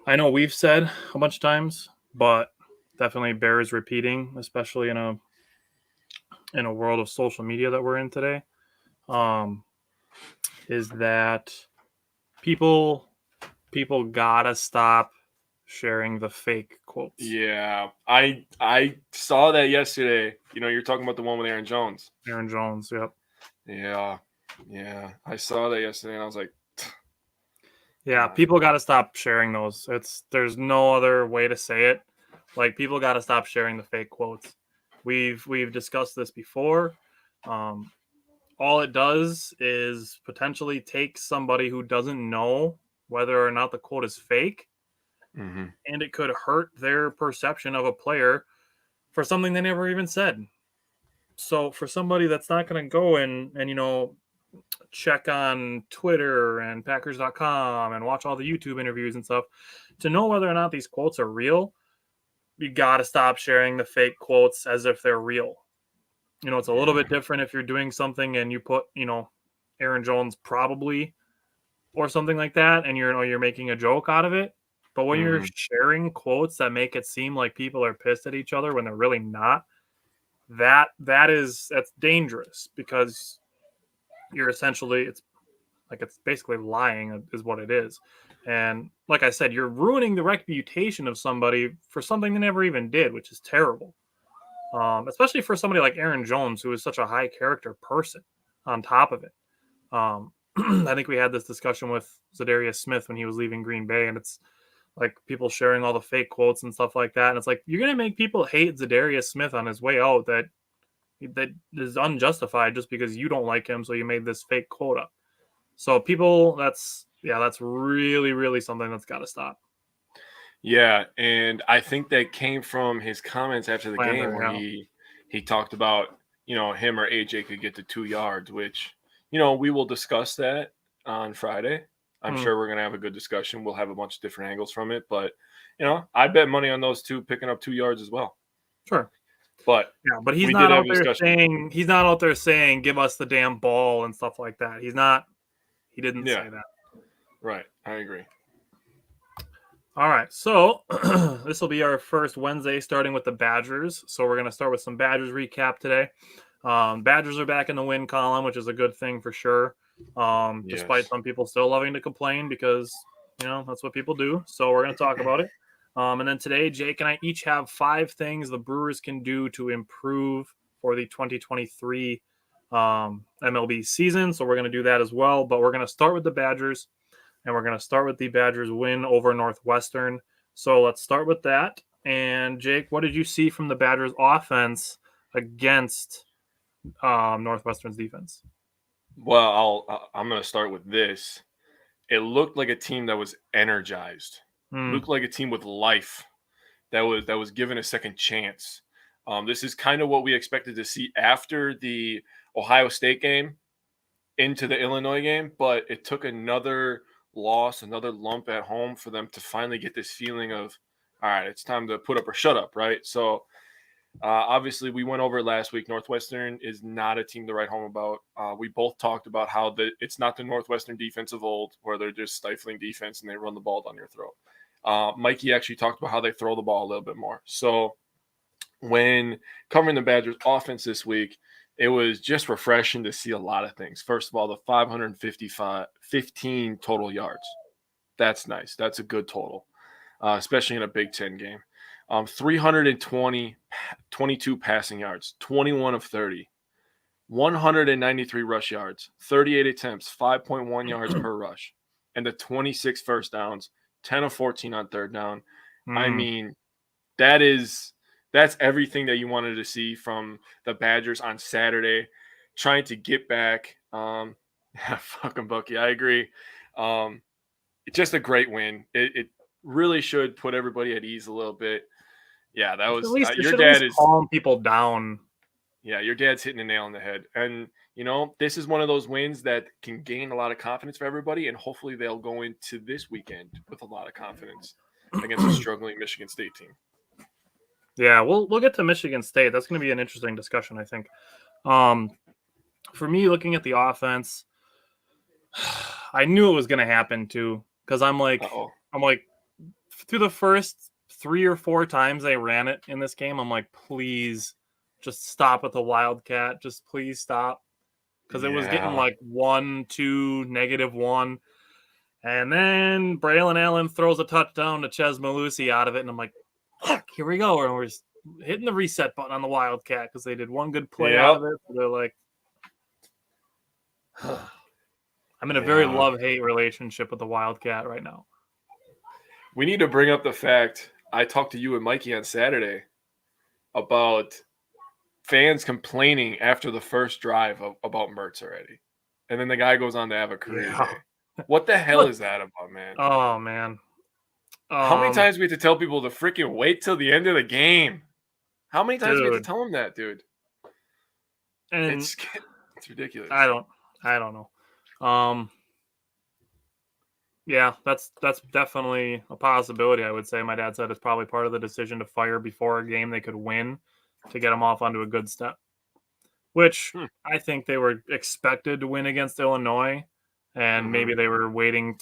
I know we've said a bunch of times, but definitely bears repeating, especially in a world of social media that we're in today. Um, is that people gotta stop sharing the fake quotes. Yeah, I saw that yesterday. You're talking about the one with Aaron Jones. Aaron Jones, yep. Yeah, I saw that yesterday, and I was like, Yeah, people got to stop sharing those. There's no other way to say it. Like, people got to stop sharing the fake quotes. We've discussed this before. All it does is potentially take somebody who doesn't know whether or not the quote is fake, mhm. and it could hurt their perception of a player for something they never even said. So for somebody that's not going to go and check on Twitter and Packers.com and watch all the YouTube interviews and stuff to know whether or not these quotes are real, you got to stop sharing the fake quotes as if they're real. It's a little bit different if you're doing something and you put, Aaron Jones probably or something like that, and you're making a joke out of it. But when you're sharing quotes that make it seem like people are pissed at each other when they're really not, that's dangerous because you're essentially it's basically lying is what it is. And like I said, you're ruining the reputation of somebody for something they never even did, which is terrible. Especially for somebody like Aaron Jones, who is such a high character person on top of it. I think we had this discussion with Zadarius Smith when he was leaving Green Bay, and it's like people sharing all the fake quotes and stuff like that. And it's like, you're going to make people hate Zadarius Smith on his way out that is unjustified just because you don't like him. So you made this fake quote up. So people, that's really, really something that's got to stop. Yeah, and I think that came from his comments after the game where he talked about, him or AJ could get to 2 yards, which, we will discuss that on Friday. I'm sure we're going to have a good discussion. We'll have a bunch of different angles from it, but, I bet money on those two picking up 2 yards as well. Sure. But but he's not out there saying give us the damn ball and stuff like that. He didn't say that. Right. I agree. All right, so this will be our first Wednesday starting with the Badgers. So we're going to start with some Badgers recap today. Badgers are back in the win column, which is a good thing for sure. Despite some people still loving to complain because, that's what people do. So we're going to talk about it. And then today, Jake and I each have 5 things the Brewers can do to improve for the 2023 MLB season. So we're going to do that as well. But we're going to start with the Badgers. And we're going to start with the Badgers win over Northwestern. So let's start with that. And Jake, what did you see from the Badgers offense against Northwestern's defense? Well, I'm going to start with this. It looked like a team that was energized. Looked like a team with life that was given a second chance. This is kind of what we expected to see after the Ohio State game into the Illinois game, but it took another loss, another lump at home for them to finally get this feeling of, all right, it's time to put up or shut up, right? So obviously we went over it last week. Northwestern is not a team to write home about. We both talked about how it's not the Northwestern defense of old where they're just stifling defense and they run the ball down your throat. Mikey actually talked about how they throw the ball a little bit more. So when covering the Badgers offense this week, it was just refreshing to see a lot of things. First of all, the 15 total yards. That's nice. That's a good total, especially in a Big Ten game. 22 passing yards, 21 of 30, 193 rush yards, 38 attempts, 5.1 yards per rush, and the 26 first downs, 10 of 14 on third down. I mean, that's everything that you wanted to see from the Badgers on Saturday, trying to get back. Fucking Bucky, I agree. It's just a great win. It really should put everybody at ease a little bit. Yeah, that was your dad is calming people down. Yeah, your dad's hitting a nail on the head. And, this is one of those wins that can gain a lot of confidence for everybody, and hopefully they'll go into this weekend with a lot of confidence against a struggling Michigan State team. Yeah, we'll get to Michigan State. That's going to be an interesting discussion, I think. For me, looking at the offense, I knew it was going to happen too, because I'm like through the first 3 or 4 times they ran it in this game, I'm like, please just stop at the Wildcat. Just please stop. Because it was getting like 1-2, -1. And then Braylon Allen throws a touchdown to Ches Malusi out of it. And I'm like, fuck, here we go. And we're just hitting the reset button on the Wildcat because they did one good play out of it. So they're like, I'm in a very love-hate relationship with the Wildcat right now. We need to bring up the fact I talked to you and Mikey on Saturday about fans complaining after the first drive about Mertz already. And then the guy goes on to have a career day. What the hell is that about, man? Oh, man. How many times do we have to tell people to freaking wait till the end of the game? How many times do we have to tell them that, dude? And it's ridiculous. I don't know. Yeah, that's definitely a possibility, I would say. My dad said it's probably part of the decision to fire before a game they could win to get them off onto a good step, which I think they were expected to win against Illinois, and maybe they were waiting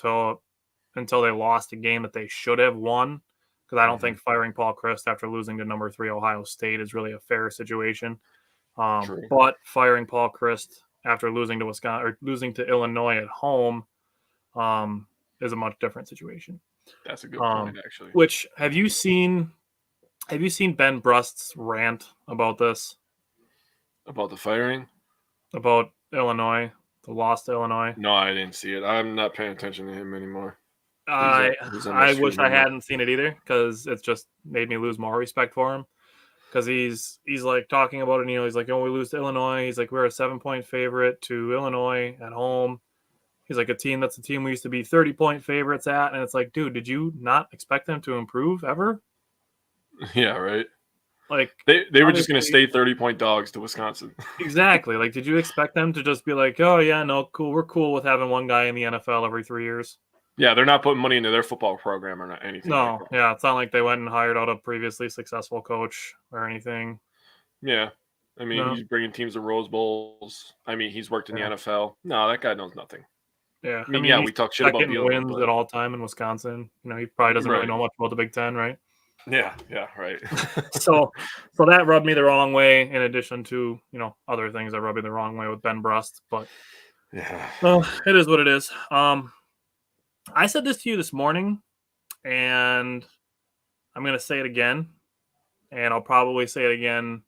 until they lost a game that they should have won, because I don't think firing Paul Chryst after losing to number 3 Ohio State is really a fair situation. But firing Paul Chryst after losing to Wisconsin or losing to Illinois at home is a much different situation. That's a good point, actually. Which have you seen Ben Brust's rant about this? About the firing? About Illinois, the loss to Illinois? No, I didn't see it. I'm not paying attention to him anymore. I wish I hadn't seen it either, because it's just made me lose more respect for him. Because he's like talking about it, he's like, we lose to Illinois. He's like, we're a 7-point favorite to Illinois at home. He's like, that's a team we used to be 30-point favorites at. And it's like, dude, did you not expect them to improve ever? Yeah, right. Like they were just going to stay 30-point dogs to Wisconsin. Exactly. Like, did you expect them to just be like, oh yeah, no, cool, we're cool with having one guy in the NFL every 3 years? Yeah, they're not putting money into their football program or not anything. No, yeah, it's not like they went and hired out a previously successful coach or anything. Yeah, I mean, he's bringing teams to Rose Bowls. I mean, he's worked in the NFL. No, that guy knows nothing. Yeah, I mean, we talk shit about the wins at all time in Wisconsin. He probably doesn't really know much about the Big Ten, right? Yeah, right. so that rubbed me the wrong way. In addition to other things that rubbed me the wrong way with Ben Brust, but yeah, well, it is what it is. I said this to you this morning, and I'm going to say it again, and I'll probably say it again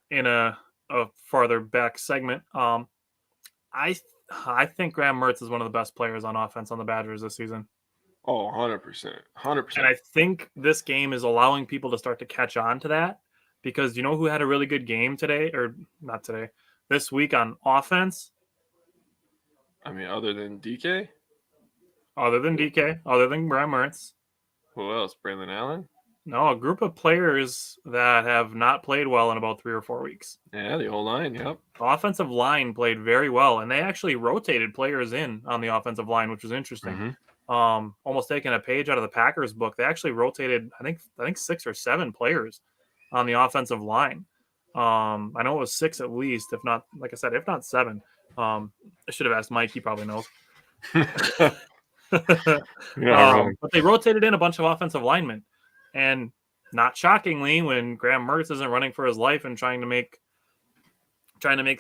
in a farther back segment. I think Graham Mertz is one of the best players on offense on the Badgers this season. Oh, 100%. And I think this game is allowing people to start to catch on to that, because who had a really good game today, or not today, this week on offense? I mean, other than DK? Other than Graham Mertz. Who else? Braylon Allen? No, a group of players that have not played well in about 3 or 4 weeks. Yeah, the whole line, yep. The offensive line played very well, and they actually rotated players in on the offensive line, which was interesting. Almost taking a page out of the Packers book. They actually rotated, I think 6 or 7 players on the offensive line. I know it was 6 at least, if not, like I said, if not 7. I should have asked Mike. He probably knows. But they rotated in a bunch of offensive linemen, and not shockingly, when Graham Mertz isn't running for his life and trying to make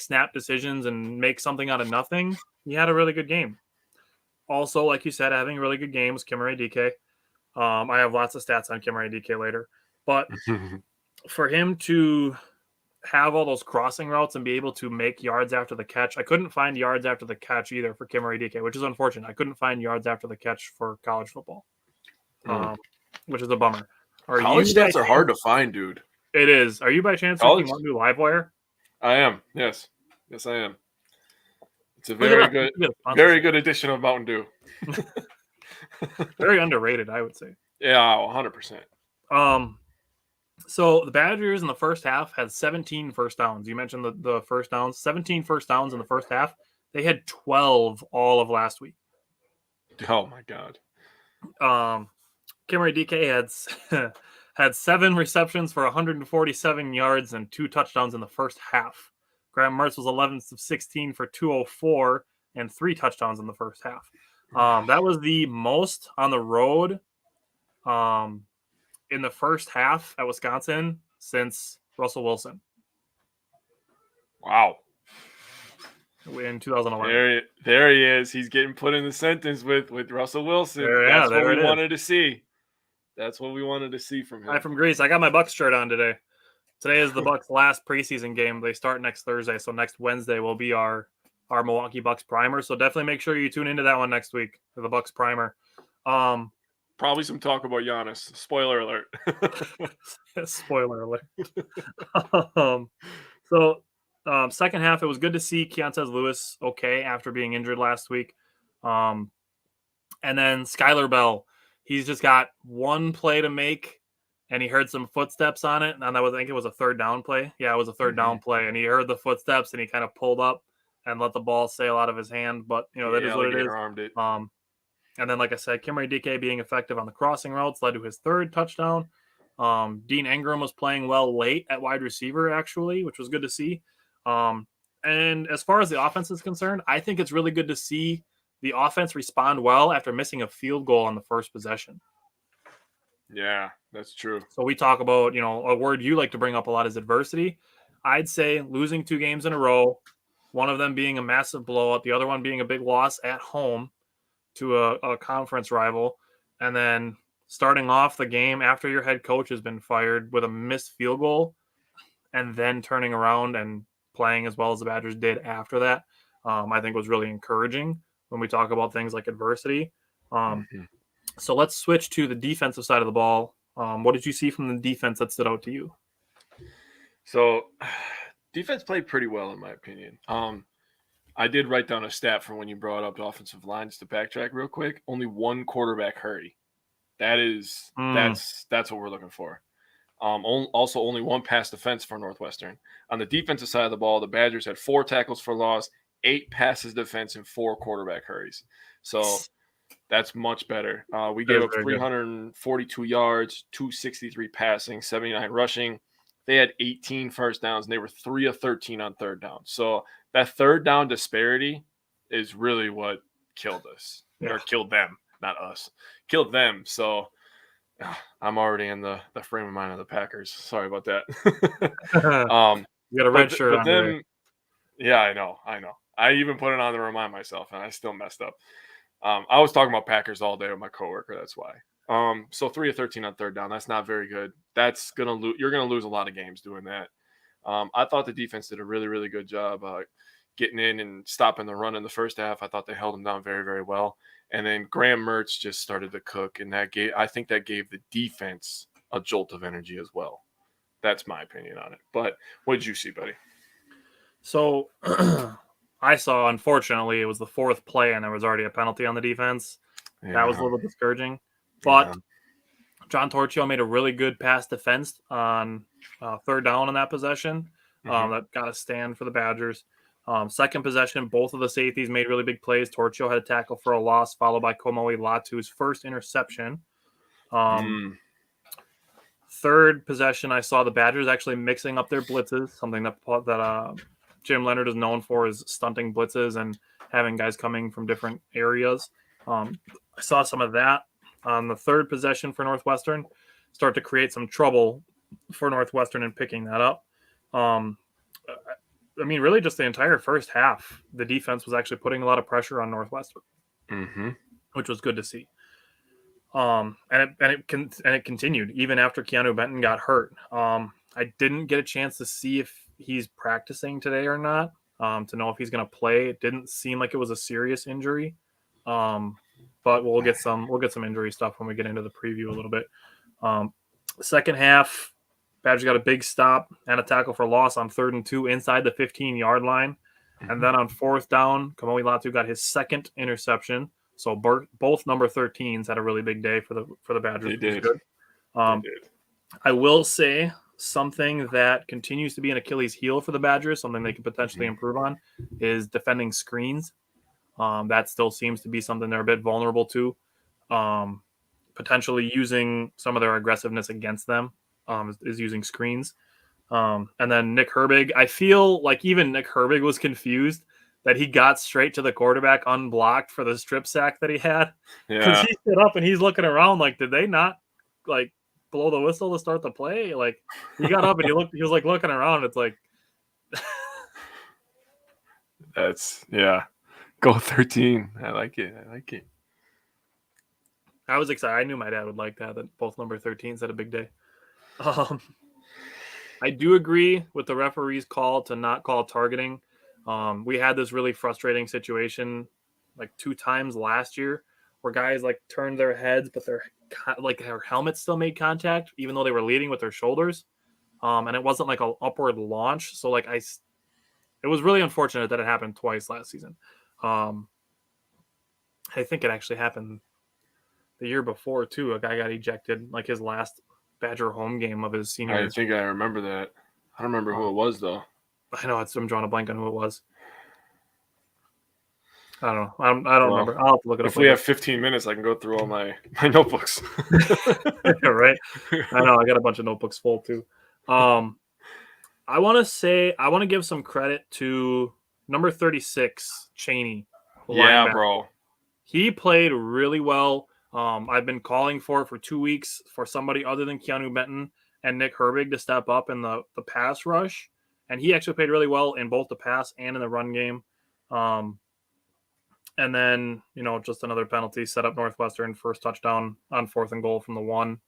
snap decisions and make something out of nothing, he had a really good game. Also, like you said, having a really good game was Kimmeray DK. I have lots of stats on Kimmeray DK later, but for him to have all those crossing routes and be able to make yards after the catch. I couldn't find yards after the catch either for Kimmeray DK, which is unfortunate. I couldn't find yards after the catch for college football, which is a bummer. College stats are hard to find, dude. It is. Are you by chance looking on Livewire? I am. Yes, I am. It's a very good edition of Mountain Dew. Very underrated, I would say. Yeah, 100%. So the Badgers in the first half had 17 first downs. You mentioned the first downs. 17 first downs in the first half. They had 12 all of last week. Oh, my God. Kimmeray DK had 7 receptions for 147 yards and 2 touchdowns in the first half. Graham Mertz was 11 of 16 for 204 and 3 touchdowns in the first half. That was the most on the road in the first half at Wisconsin since Russell Wilson. Wow. In 2011. There he is. He's getting put in the sentence with Russell Wilson. That's what we it wanted to see. That's what we wanted to see from him. Hi from Greece. I got my Bucks shirt on today. Today is the Bucks' last preseason game. They start next Thursday, so next Wednesday will be our Milwaukee Bucks primer. So definitely make sure you tune into that one next week for the Bucks primer. Probably some talk about Giannis. Spoiler alert. Spoiler alert. Second half, it was good to see Keontae Lewis okay after being injured last week. And then Skylar Bell, he's just got one play to make, and he heard some footsteps on it. And I think it was a third down play. Yeah, it was a third down play. And he heard the footsteps, and he kind of pulled up and let the ball sail out of his hand. But, that is what it is. Armed it. And then, like I said, Kimray DK being effective on the crossing routes led to his third touchdown. Dean Ingram was playing well late at wide receiver, actually, which was good to see. And as far as the offense is concerned, I think it's really good to see the offense respond well after missing a field goal on the first possession. Yeah, that's true. So we talk about, a word you like to bring up a lot is adversity. I'd say losing 2 games in a row, one of them being a massive blowout, the other one being a big loss at home to a conference rival, and then starting off the game after your head coach has been fired with a missed field goal, and then turning around and playing as well as the Badgers did after that, I think was really encouraging when we talk about things like adversity. So let's switch to the defensive side of the ball. What did you see from the defense that stood out to you? So defense played pretty well, in my opinion. I did write down a stat from when you brought up the offensive lines to backtrack real quick. Only one quarterback hurry. That's what we're looking for. Also, only one pass defense for Northwestern. On the defensive side of the ball, the Badgers had 4 tackles for loss, 8 passes defense, and 4 quarterback hurries. So that's much better. We gave up 342 yards, 263 passing, 79 rushing. They had 18 first downs, and they were 3 of 13 on third down. So that third down disparity is really what killed us, or killed them, not us. Killed them. So I'm already in the frame of mind of the Packers. Sorry about that. You got a red shirt on today. Yeah, I know. I even put it on to remind myself, and I still messed up. I was talking about Packers all day with my coworker. That's why. So 3 of 13 on third down. That's not very good. That's you're gonna lose a lot of games doing that. I thought the defense did a really, really good job getting in and stopping the run in the first half. I thought they held them down very, very well. And then Graham Mertz just started to cook, and I think that gave the defense a jolt of energy as well. That's my opinion on it. But what did you see, buddy? So I saw, unfortunately, it was the 4th play, and there was already a penalty on the defense. Yeah. That was a little discouraging. But John Torchio made a really good pass defense on third down on that possession. That got a stand for the Badgers. Second possession, both of the safeties made really big plays. Torchio had a tackle for a loss, followed by Komoe Latu's first interception. Third possession, I saw the Badgers actually mixing up their blitzes, something that Jim Leonhard is known for, is stunting blitzes and having guys coming from different areas. I saw some of that on the third possession for Northwestern, start to create some trouble for Northwestern in picking that up. Really just the entire first half, the defense was actually putting a lot of pressure on Northwestern, which was good to see. And it continued even after Keanu Benton got hurt. I didn't get a chance to see if he's practicing today or not, to know if he's going to play. It didn't seem like it was a serious injury, but we'll get some injury stuff when we get into the preview a little bit. Second half, Badgers got a big stop and a tackle for loss on 3rd and 2 inside the 15-yard line. And then on 4th down, Komoe Latu got his second interception. So both number 13s had a really big day for the Badgers. They did. Good. They did. I will say something that continues to be an Achilles heel for the Badgers, something they could potentially improve on, is defending screens. That still seems to be something they're a bit vulnerable to. Potentially using some of their aggressiveness against them is using screens. And then Nick Herbig, I feel like even Nick Herbig was confused that he got straight to the quarterback unblocked for the strip sack that he had. Because Yeah. he stood up and he's looking around like, did they not like blow the whistle to start the play? Like he got up and he was like looking around. It's like That's Go 13. I like it. I was excited. I knew my dad would like that both number 13s had a big day. I do agree with the referee's call to not call targeting. We had this really frustrating situation like 2 times last year where guys like turned their heads, but their helmets still made contact, even though they were leading with their shoulders. And it wasn't like an upward launch. So like it was really unfortunate that it happened twice last season. I think it actually happened the year before too. A guy got ejected, like his last Badger home game of his senior year. I think I remember that. I don't remember who it was though. I know I'm drawing a blank on who it was. I don't know. I don't remember. I'll have to look it up. If we have 15 minutes, I can go through all my notebooks. Right. I know. I got a bunch of notebooks full too. I want to give some credit to number 36, Cheney. Yeah, bro. He played really well. I've been calling for 2 weeks for somebody other than Keanu Benton and Nick Herbig to step up in the pass rush. And he actually played really well in both the pass and in the run game. And then, just another penalty set up Northwestern first touchdown on 4th and goal from the 1.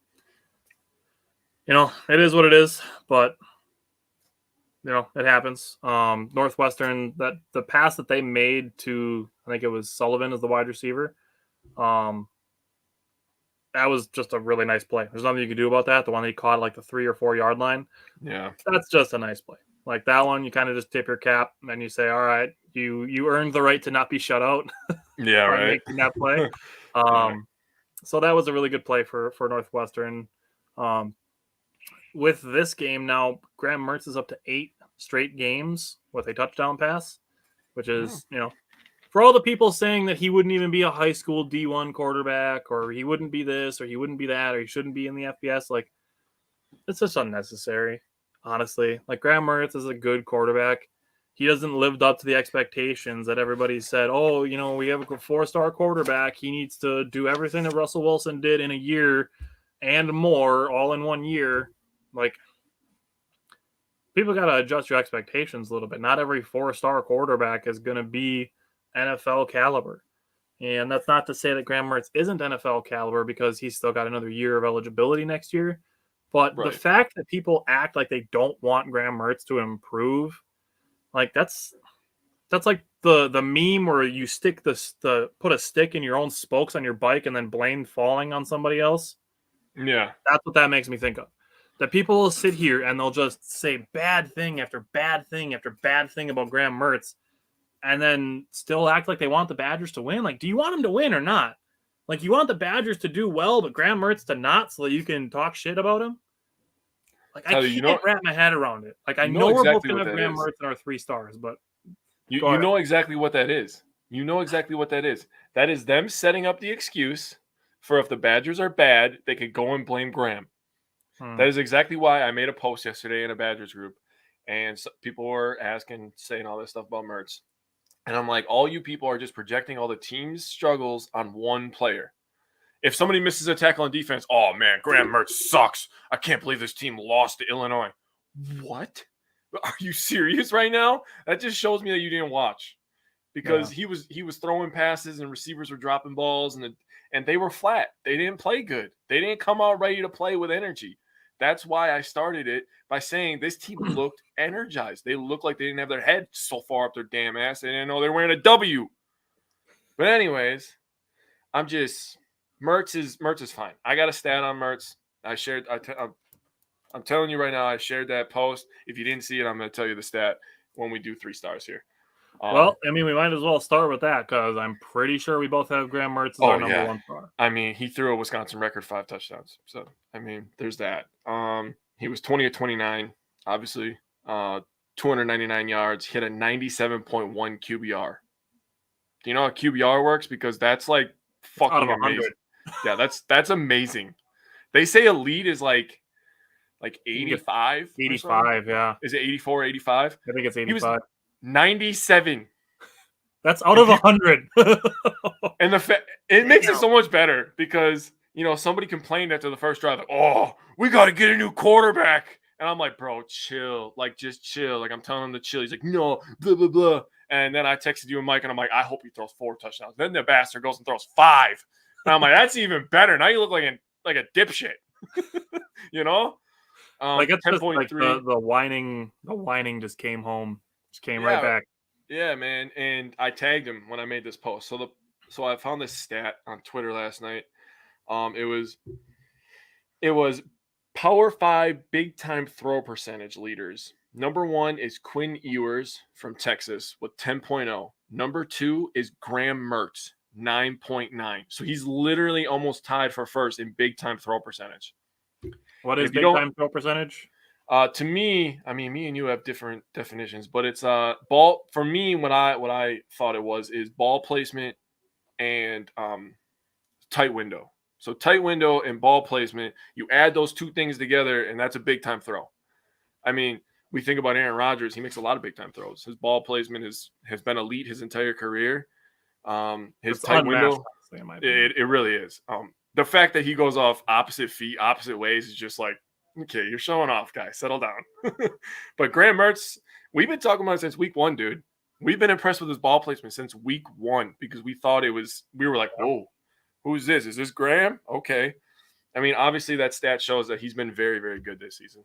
It is what it is, but it happens. Northwestern, that the pass that they made to, I think it was Sullivan as the wide receiver. That was just a really nice play. There's nothing you can do about that. The one that he caught at like the 3 or 4 yard line. Yeah. That's just a nice play. Like that one, you kind of just tip your cap and you say, all right, you earned the right to not be shut out. Yeah, right. Making that play. So that was a really good play for Northwestern. With this game now, Graham Mertz is up to 8 straight games with a touchdown pass, which is, for all the people saying that he wouldn't even be a high school D1 quarterback, or he wouldn't be this, or he wouldn't be that, or he shouldn't be in the FBS, like, it's just unnecessary, honestly. Like, Graham Mertz is a good quarterback. He doesn't live up to the expectations that everybody said, oh, we have a 4-star quarterback. He needs to do everything that Russell Wilson did in a year and more, all in 1 year. Like, people got to adjust your expectations a little bit. Not every 4-star quarterback is going to be NFL caliber. And that's not to say that Graham Mertz isn't NFL caliber, because he's still got another year of eligibility next year. But the fact that people act like they don't want Graham Mertz to improve, like that's like the meme where you stick put a stick in your own spokes on your bike and then blame falling on somebody else. Yeah. That's what that makes me think of. That people will sit here and they'll just say bad thing after bad thing after bad thing about Graham Mertz, and then still act like they want the Badgers to win. Like, do you want them to win or not? Like, you want the Badgers to do well, but Graham Mertz to not, so that you can talk shit about him? Like, I can't wrap my head around it. Like, I know we're both going to have Graham Mertz in our 3 stars, but you know exactly what that is. You know exactly what that is. That is them setting up the excuse for, if the Badgers are bad, they could go and blame Graham. That is exactly why I made a post yesterday in a Badgers group, and people were saying all this stuff about Mertz. And I'm like, all you people are just projecting all the team's struggles on one player. If somebody misses a tackle on defense, oh, man, Graham Mertz sucks. I can't believe this team lost to Illinois. What? Are you serious right now? That just shows me that you didn't watch. Because he was throwing passes and receivers were dropping balls, and they were flat. They didn't play good. They didn't come out ready to play with energy. That's why I started it by saying this team looked energized. They looked like they didn't have their head so far up their damn ass. They didn't know they were wearing a W. But anyways, Mertz is fine. I got a stat on Mertz. I'm telling you right now, I shared that post. If you didn't see it, I'm going to tell you the stat when we do 3 stars here. Well, I mean, we might as well start with that, because I'm pretty sure we both have Graham Mertz as our number 1 star. I mean, he threw a Wisconsin record 5 touchdowns. So, I mean, there's that. He was 20 of 29, obviously. 299 yards. Hit a 97.1 QBR. Do you know how QBR works? Because that's like fucking amazing. Yeah, that's amazing. They say elite is like 85. 85, yeah. Is it 84, 85? I think it's 85. 97. That's out of 100. And it makes it so much better because, somebody complained after the first drive, like, oh, we got to get a new quarterback. And I'm like, bro, chill. Like, just chill. Like, I'm telling him to chill. He's like, no, blah, blah, blah. And then I texted you and Mike, and I'm like, I hope he throws 4 touchdowns. Then the bastard goes and throws 5. And I'm like, that's even better. Now you look like a dipshit. Like it's just like 10.3. the whining just came home, just came right back. Yeah, man. And I tagged him when I made this post. So I found this stat on Twitter last night. It was Power 5 big time throw percentage leaders. Number 1 is Quinn Ewers from Texas with 10.0. Number 2 is Graham Mertz, 9.9. So he's literally almost tied for first in big time throw percentage. What is big time throw percentage? To me, I mean, me and you have different definitions, but it's ball for me. What I thought it was is ball placement and tight window. So tight window and ball placement, you add those two things together, and that's a big time throw. I mean, we think about Aaron Rodgers; he makes a lot of big time throws. His ball placement has been elite his entire career. His tight window, it really is. The fact that he goes off opposite feet, opposite ways is just like, okay, you're showing off, guys. Settle down. But Graham Mertz, we've been talking about it since week 1, dude. We've been impressed with his ball placement since week 1 because we were like, whoa, who's this? Is this Graham? Okay. I mean, obviously that stat shows that he's been very, very good this season.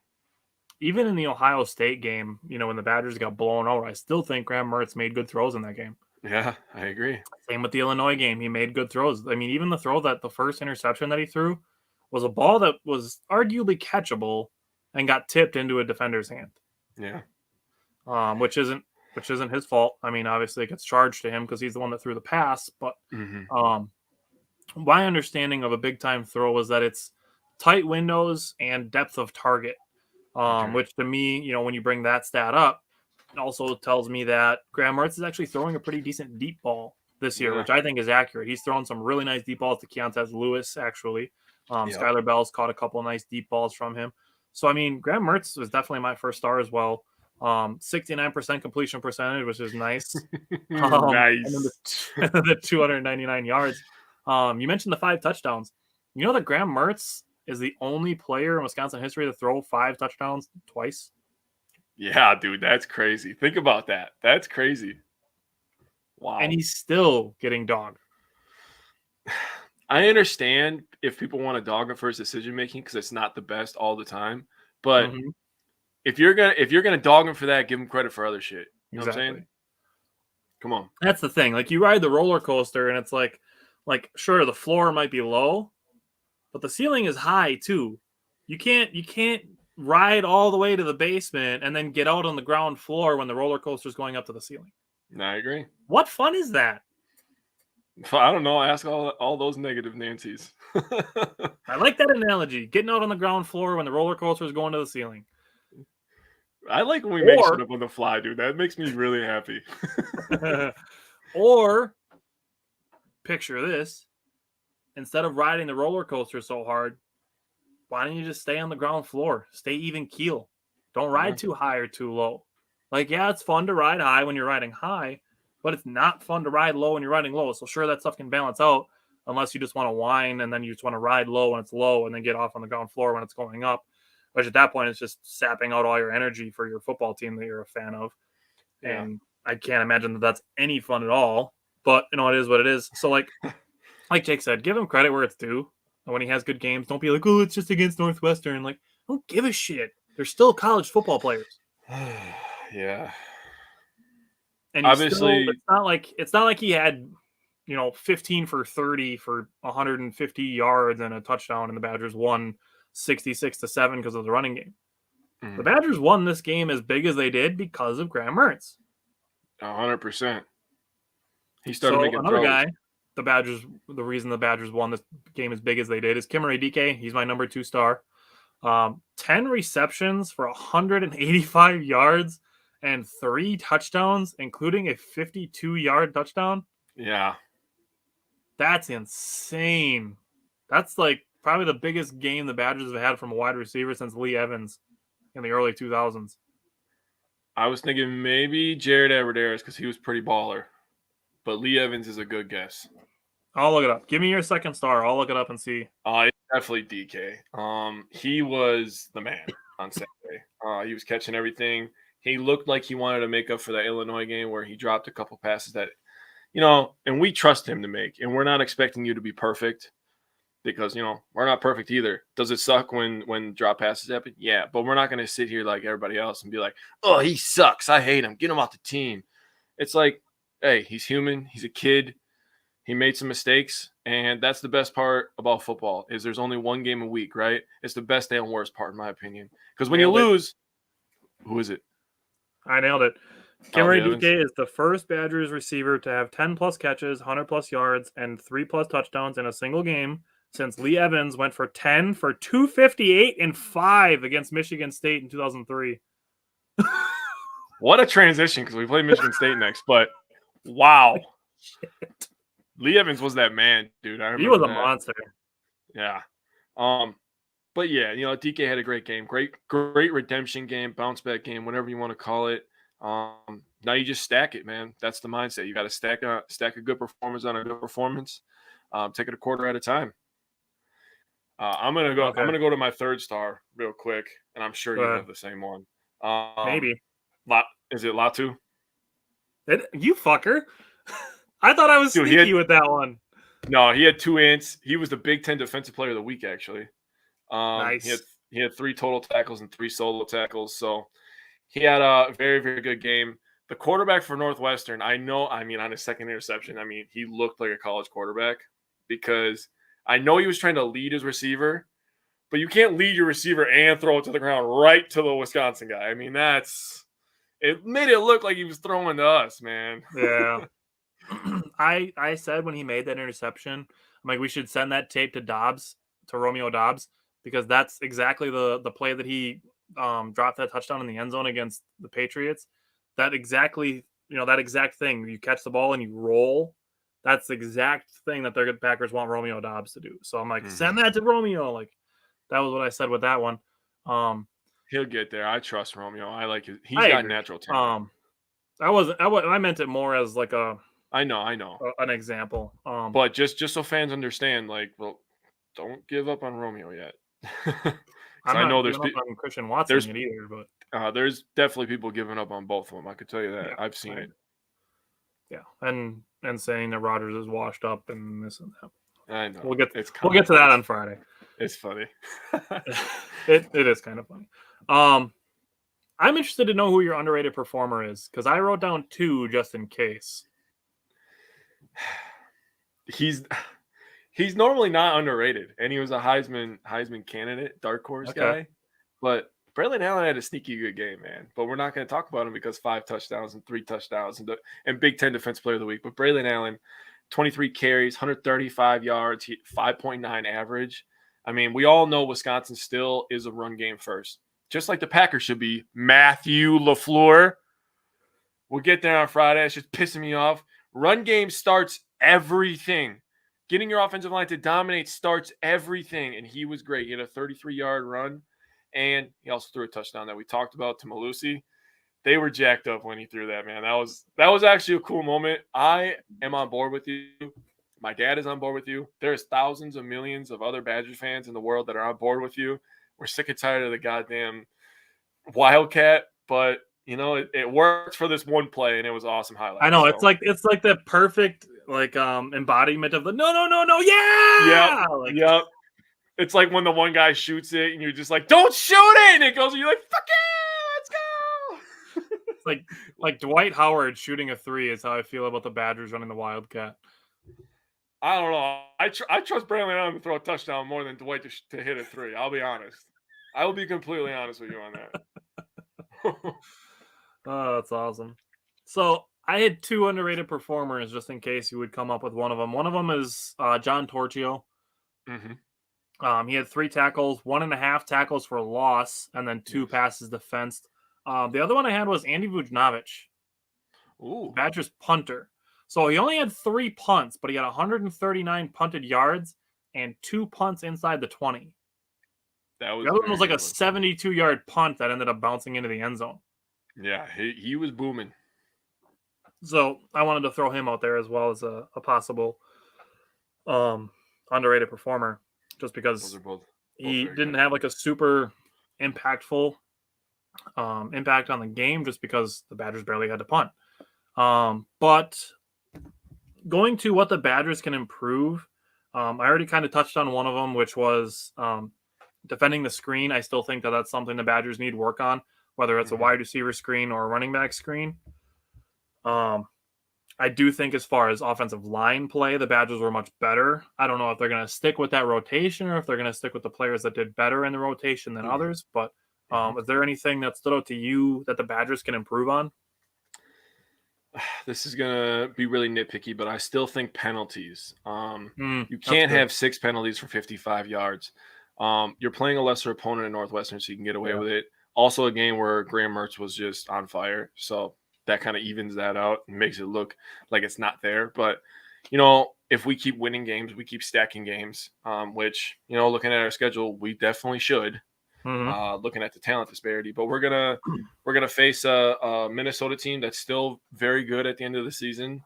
Even in the Ohio State game, when the Badgers got blown out, I still think Graham Mertz made good throws in that game. Yeah, I agree. Same with the Illinois game. He made good throws. I mean, even the first interception that he threw was a ball that was arguably catchable and got tipped into a defender's hand. Yeah. Which isn't his fault. I mean, obviously it gets charged to him because he's the one that threw the pass. But my understanding of a big time throw was that it's tight windows and depth of target. Which to me, when you bring that stat up, it also tells me that Graham Mertz is actually throwing a pretty decent deep ball this year, which I think is accurate. He's thrown some really nice deep balls to Keontae Lewis, actually. Skylar Bell's caught a couple of nice deep balls from him. So, I mean, Graham Mertz was definitely my first star as well. 69% completion percentage, which is nice. Nice. And then the 299 yards. You mentioned the 5 touchdowns. You know that Graham Mertz is the only player in Wisconsin history to throw 5 touchdowns twice? Yeah, dude, that's crazy. Think about that. That's crazy. Wow. And he's still getting dogged. I understand if people want to dog him for his decision making because it's not the best all the time. But if you're gonna dog him for that, give him credit for other shit. You know what I'm saying? Come on. That's the thing. Like, you ride the roller coaster, and it's like sure, the floor might be low, but the ceiling is high too. You can't ride all the way to the basement and then get out on the ground floor when the roller coaster is going up to the ceiling. I agree. What fun is that? I don't know. Ask all those negative Nancys. I like that analogy. Getting out on the ground floor when the roller coaster is going to the ceiling. I like when we make shit up on the fly, dude. That makes me really happy. Or picture this. Instead of riding the roller coaster so hard, why don't you just stay on the ground floor? Stay even keel. Don't ride too high or too low. Like, yeah, it's fun to ride high when you're riding high, but it's not fun to ride low when you're riding low. So sure, that stuff can balance out unless you just want to whine and then you just want to ride low when it's low and then get off on the ground floor when it's going up, which at that point is just sapping out all your energy for your football team that you're a fan of. Yeah. And I can't imagine that that's any fun at all, but it is what it is. So like Jake said, give him credit where it's due. When he has good games, don't be like, oh, it's just against Northwestern. Like, don't give a shit. They're still college football players. Yeah. And obviously, it's not like he had, 15 for 30 for 150 yards and a touchdown, and the Badgers won 66-7 because of the running game. The Badgers won this game as big as they did because of Graham Mertz. 100%. He started making another throws. Guy. The reason the Badgers won this game as big as they did is Kimmeray DK. He's my number 2 star. 10 receptions for 185 yards and 3 touchdowns, including a 52-yard touchdown. Yeah. That's insane. That's like probably the biggest game the Badgers have had from a wide receiver since Lee Evans in the early 2000s. I was thinking maybe Jared Alvarez because he was pretty baller. but Lee Evans is a good guess. I'll look it up. Give me your second star. I'll look it up and see. It's definitely DK. He was the man on Saturday. He was catching everything. He looked like he wanted to make up for that Illinois game where he dropped a couple passes that, and we trust him to make. And we're not expecting you to be perfect because, we're not perfect either. Does it suck when drop passes happen? Yeah, but we're not going to sit here like everybody else and be like, oh, he sucks. I hate him. Get him off the team. It's like, hey, he's human. He's a kid. He made some mistakes, and that's the best part about football is there's only one game a week, right? It's the best and worst part, in my opinion. Because when you lose, who is it? I nailed it. Kimmery DK is the first Badgers receiver to have 10-plus catches, 100-plus yards, and 3-plus touchdowns in a single game since Lee Evans went for 10 for 258 and 5 against Michigan State in 2003. What a transition because we play Michigan State next, but wow. Shit. Lee Evans was that man, dude. He was a monster. Yeah. But yeah, DK had a great game. Great redemption game, bounce back game, whatever you want to call it. Now you just stack it, man. That's the mindset. You got to stack a good performance on a good performance. Take it a quarter at a time. I'm gonna go. Okay. I'm gonna go to my third star real quick, and I'm sure you have the same one. Maybe. Is it Latu? You fucker. I thought I was sneaky with that one. No, he had 2 ints. He was the Big Ten Defensive Player of the Week, actually. Nice. He had 3 total tackles and 3 solo tackles. So he had a very, very good game. The quarterback for Northwestern, on his second interception, he looked like a college quarterback because I know he was trying to lead his receiver, but you can't lead your receiver and throw it to the ground right to the Wisconsin guy. It made it look like he was throwing to us, man. Yeah. I said when he made that interception, I'm like, we should send that tape to Romeo Dobbs, because that's exactly the play that he dropped that touchdown in the end zone against the Patriots. That exact thing. You catch the ball and you roll. That's the exact thing that the Packers want Romeo Dobbs to do. So I'm like, send that to Romeo. Like, that was what I said with that one. He'll get there. I trust Romeo. I like it. He's got natural talent. I meant it more as like a. I know. An example. But just so fans understand, don't give up on Romeo yet. I know there's people on Christian Watson either, but there's definitely people giving up on both of them. I could tell you that. Yeah, I've seen it. Yeah, and saying that Rodgers is washed up and this and that. I know. We'll get to that on Friday. It's funny. it is kind of funny. I'm interested to know who your underrated performer is, because I wrote down 2 just in case. He's normally not underrated, and he was a Heisman candidate, dark horse guy. But Braylon Allen had a sneaky good game, man. But we're not going to talk about him because 5 touchdowns and 3 touchdowns and Big Ten Defensive Player of the Week. But Braylon Allen, 23 carries, 135 yards, 5.9 average. We all know Wisconsin still is a run game first, just like the Packers should be. Matthew LaFleur. We'll get there on Friday. It's just pissing me off. Run game starts everything. Getting your offensive line to dominate starts everything. And he was great. He had a 33-yard run, and he also threw a touchdown that we talked about to Malusi. They were jacked up when he threw that, man. That was actually a cool moment. I am on board with you. My dad is on board with you. There's thousands of millions of other Badger fans in the world that are on board with you. We're sick and tired of the goddamn Wildcat, but it worked for this one play, and it was awesome highlight. I know. So. It's like the perfect embodiment of the no, yeah. Yep. It's like when the one guy shoots it, and you're just like, don't shoot it, and it goes, and you're like, fuck it, let's go. It's like Dwight Howard shooting a 3 is how I feel about the Badgers running the Wildcat. I don't know. I trust Braylon Allen to throw a touchdown more than Dwight to hit a 3. I'll be honest. I will be completely honest with you on that. Oh, that's awesome. So I had 2 underrated performers just in case you would come up with one of them. One of them is John Torchio. Mm-hmm. He had 3 tackles, 1.5 tackles for loss, and then 2 passes defensed. The other one I had was Andy Vujnovic. Ooh. Badgers punter. So he only had 3 punts, but he had 139 punted yards and 2 punts inside the 20. The other one was like a 72-yard punt that ended up bouncing into the end zone. Yeah, he was booming. So I wanted to throw him out there as well as a possible underrated performer, just Those because are both he very didn't good. have like a super impactful impact on the game, just because the Badgers barely had to punt. But going to what the Badgers can improve, I already kind of touched on one of them, which was defending the screen. I still think that that's something the Badgers need work on, whether it's a Mhm. wide receiver screen or a running back screen. Um, I do think as far as offensive line play, the Badgers were much better. I don't know if they're going to stick with that rotation or if they're going to stick with the players that did better in the rotation than Mhm. others. But Mhm. is there anything that stood out to you that the Badgers can improve on? This is gonna be really nitpicky, but I still think penalties. You That's can't good. have 6 penalties for 55 yards. You're playing a lesser opponent in Northwestern, so you can get away Yeah. with it. Also, a game where Graham Mertz was just on fire, so that kind of evens that out and makes it look like it's not there. But if we keep winning games, we keep stacking games, which looking at our schedule, we definitely should. Hmm. Looking at the talent disparity. But we're gonna face a Minnesota team that's still very good at the end of the season.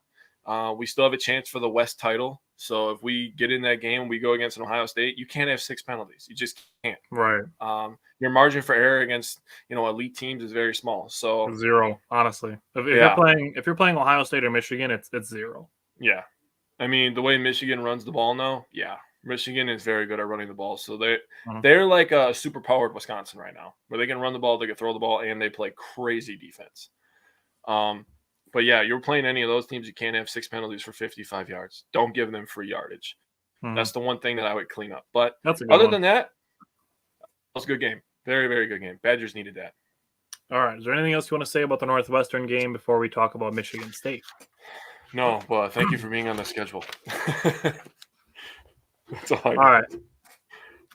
We still have a chance for the West title. So if we get in that game, we go against an Ohio State. You can't have 6 penalties. You just can't. Right. Your margin for error against elite teams is very small. So Zero, honestly. If yeah, you're playing Ohio State or Michigan, it's zero. yeah. I mean, the way Michigan runs the ball now, yeah, Michigan is very good at running the ball. So Mhm. they're like a super powered Wisconsin right now, where they can run the ball, they can throw the ball, and they play crazy defense. Um, but yeah, you're playing any of those teams, you can't have 6 penalties for 55 yards. Don't give them free yardage. Mhm. That's the one thing that I would clean up. But That's a good other one. than that, it was a good game. Very, very good game. Badgers needed that. All right. Is there anything else you want to say about the Northwestern game before we talk about Michigan State? No, but thank you for being on the schedule. That's all I All got. right.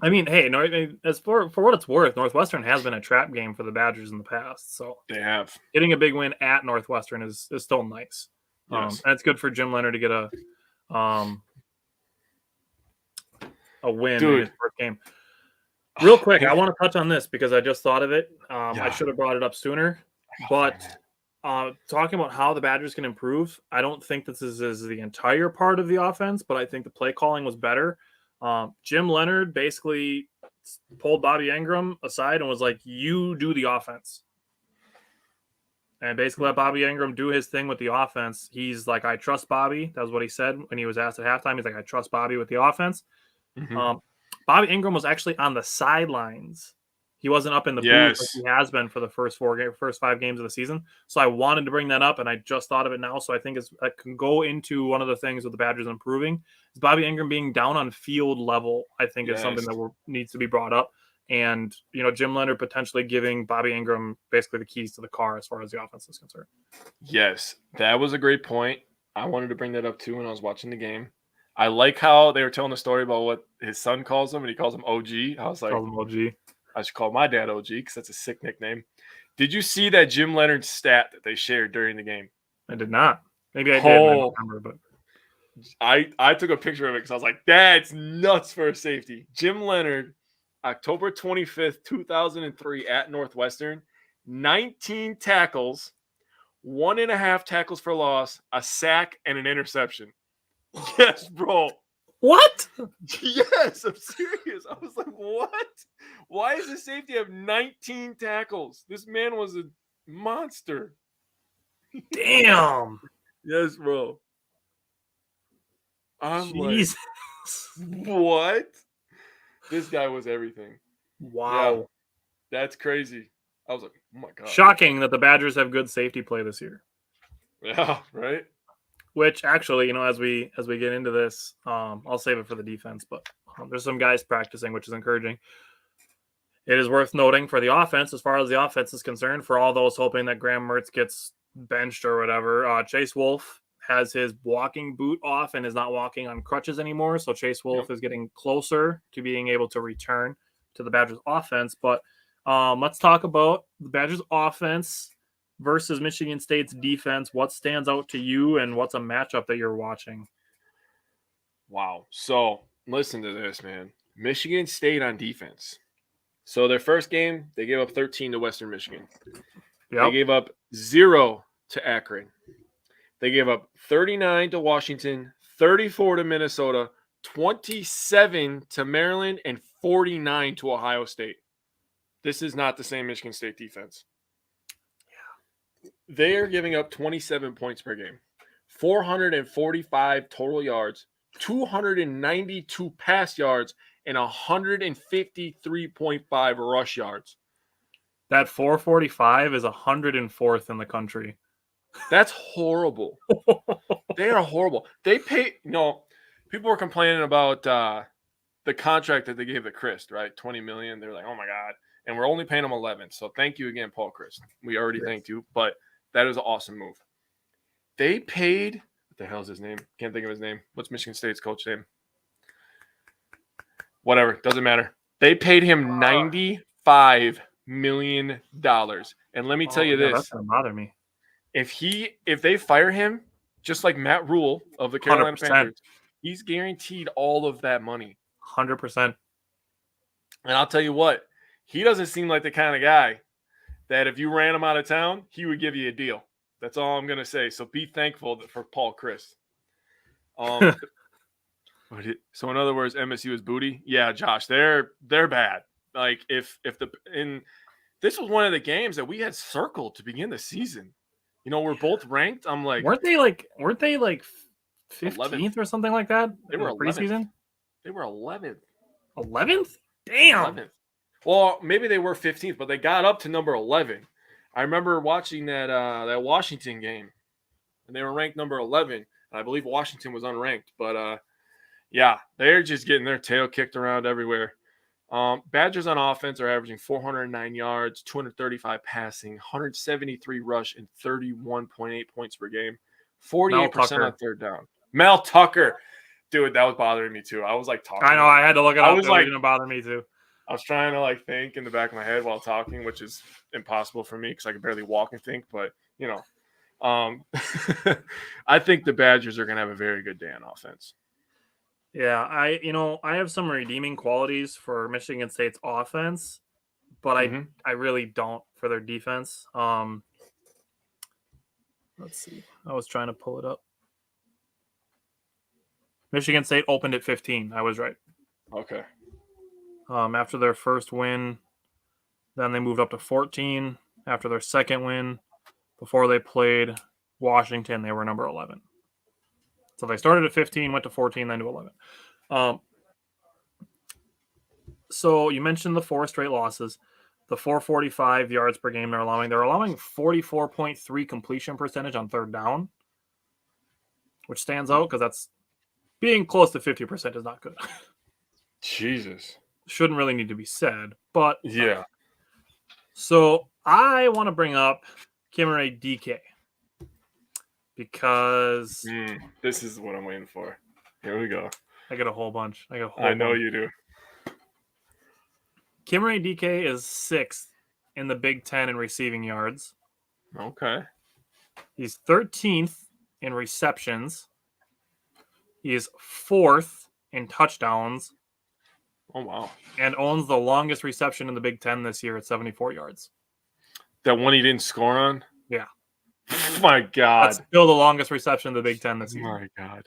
I mean, hey, no, as for what it's worth, Northwestern has been a trap game for the Badgers in the past. So They have. getting a big win at Northwestern is still nice. Yes. And it's good for Jim Leonhard to get um, a win in his Dude. first game. Real quick, I And want to touch on this because I just thought of it. I yeah. should have brought it up sooner, Oh, sorry, but man. talking about how the Badgers can improve, I don't think this is the entire part of the offense, but I think the play calling was better. Jim Leonhard basically pulled Bobby Engram aside and was like, "You do the offense," and basically let Bobby Engram do his thing with the offense. He's like, "I trust Bobby." That was what he said when he was asked at halftime. He's like, "I trust Bobby with the offense." Mhm. Um, Bobby Ingram was actually on the sidelines. He wasn't up in the booth like Yes. he has been for the first 5 games of the season. So I wanted to bring that up, and I just thought of it now. So I think it can go into one of the things with the Badgers improving. Is Bobby Ingram being down on field level? I think is something Yes. that needs to be brought up. And Jim Leonhard potentially giving Bobby Ingram basically the keys to the car as far as the offense is concerned. Yes. That was a great point. I wanted to bring that up too when I was watching the game. I like how they were telling the story about what his son calls him, and he calls him OG. I was like, Call him OG. I should call my dad OG because that's a sick nickname. Did you see that Jim Leonard stat that they shared during the game? I did not. Maybe I did, and I don't Oh, remember. But I took a picture of it because I was like, that's nuts for a safety. Jim Leonard, October 25th, 2003, at Northwestern, 19 tackles, 1.5 tackles for loss, a sack, and an interception. Yes, bro. what? Yes, I'm serious. I was like, what? Why does the safety have 19 tackles? This man was a monster. Damn. Yes, bro. I'm like, Jesus. what? This guy was everything. Yeah, Wow. that's crazy. I was like, oh my god. Shocking that the Badgers have good safety play this year. Yeah, right. Which actually, as we get into this, I'll save it for the defense. But there's some guys practicing, which is encouraging. It is worth noting for the offense, as far as the offense is concerned, for all those hoping that Graham Mertz gets benched or whatever. Chase Wolf has his walking boot off and is not walking on crutches anymore. So Chase Wolf Yep. is getting closer to being able to return to the Badgers offense. But let's talk about the Badgers offense versus Michigan State's defense. What stands out to you, and what's a matchup that you're watching? Wow. So listen to this, man. Michigan State on defense. So their first game, they gave up 13 to Western Michigan. They Yep. gave up 0 to Akron. They gave up 39 to Washington, 34 to Minnesota, 27 to Maryland, and 49 to Ohio State. This is not the same Michigan State defense. Yeah. They are giving up 27 points per game, 445 total yards, 292 pass yards, and 153.5 rush yards. That 445 is 104th in the country. That's horrible. They are horrible. They pay, people were complaining about the contract that they gave to Chris, right? $20 million. They're like, oh my God. And we're only paying him 11. So thank you again, Paul Chris. We already thanked you, but that is an awesome move. They paid, what the hell is his name? Can't think of his name. What's Michigan State's coach name? Whatever. Doesn't matter. They paid him $95 million. And let me tell you this. That's going to bother me. If they fire him, just like Matt Rule of the Carolina Panthers, he's guaranteed all of that money. 100%. And I'll tell you what, he doesn't seem like the kind of guy that if you ran him out of town, he would give you a deal. That's all I'm going to say. So be thankful for Paul Chris. So in other words, MSU is booty. Yeah, Josh, they're bad. Like this was one of the games that we had circled to begin the season. We're both ranked. I'm like, weren't they like 15th 11th or something like that? They were preseason. They were 11th. 11th? Damn. 11th. Well, maybe they were 15th, but they got up to number 11. I remember watching that Washington game, and they were ranked number 11. And I believe Washington was unranked, but yeah, they're just getting their tail kicked around everywhere. Badgers on offense are averaging 409 yards, 235 passing, 173 rush, and 31.8 points per game. 48% on third down. Mel Tucker. Dude, that was bothering me too. I was like talking. I know. I had to look it up. I was like, it bother me too. I was trying to think in the back of my head while talking, which is impossible for me because I can barely walk and think. But, I think the Badgers are going to have a very good day on offense. Yeah, I have some redeeming qualities for Michigan State's offense, but I really don't for their defense. Let's see. I was trying to pull it up. Michigan State opened at 15. I was right. Okay. After their first win, then they moved up to 14. After their second win, before they played Washington, they were number 11. So they started at 15, went to 14, then to 11. So you mentioned the 4 straight losses, the 445 yards per game they're allowing. They're allowing 44.3 completion percentage on third down, which stands out because that's being close to 50% is not good. Jesus. Shouldn't really need to be said, but yeah. So I want to bring up Kimere DK. Because this is what I'm waiting for. Here we go. I got a whole bunch. I know you do. Kimere DK is 6th in the Big Ten in receiving yards. Okay. He's 13th in receptions. He is 4th in touchdowns. Oh, wow. And owns the longest reception in the Big Ten this year at 74 yards. That one he didn't score on? Yeah. Oh my God. That's still the longest reception in the Big Ten this year. Oh my God.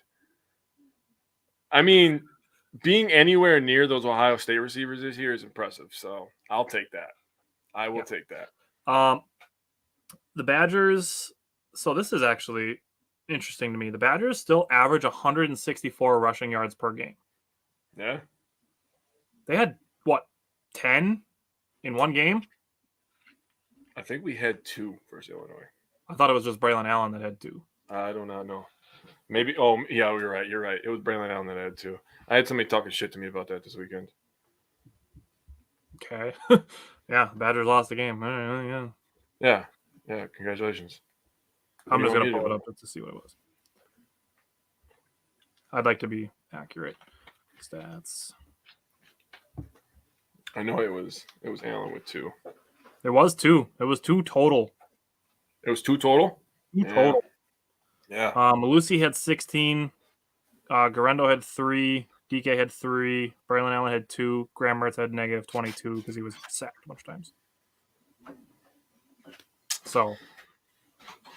I mean, being anywhere near those Ohio State receivers this year is impressive. So I'll take that. I will take that. The Badgers, so this is actually interesting to me. The Badgers still average 164 rushing yards per game. Yeah. They had, 10 in one game? I think we had 2 versus Illinois. I thought it was just Braylon Allen that had 2. I do not know. Maybe. Oh, yeah, you're right. You're right. It was Braylon Allen that had 2. I had somebody talking shit to me about that this weekend. Okay. Yeah, Badgers lost the game. Yeah. Yeah. Congratulations. I'm just going to pull it up just to see what it was. I'd like to be accurate. Stats. I know it was Allen with 2. It was 2. It was 2 total. It was 2 total? 2 total. Yeah. Malusi had 16. Garendo had 3. DK had 3. Braylon Allen had 2. Graham Mertz had negative 22 because he was sacked a bunch of times. So.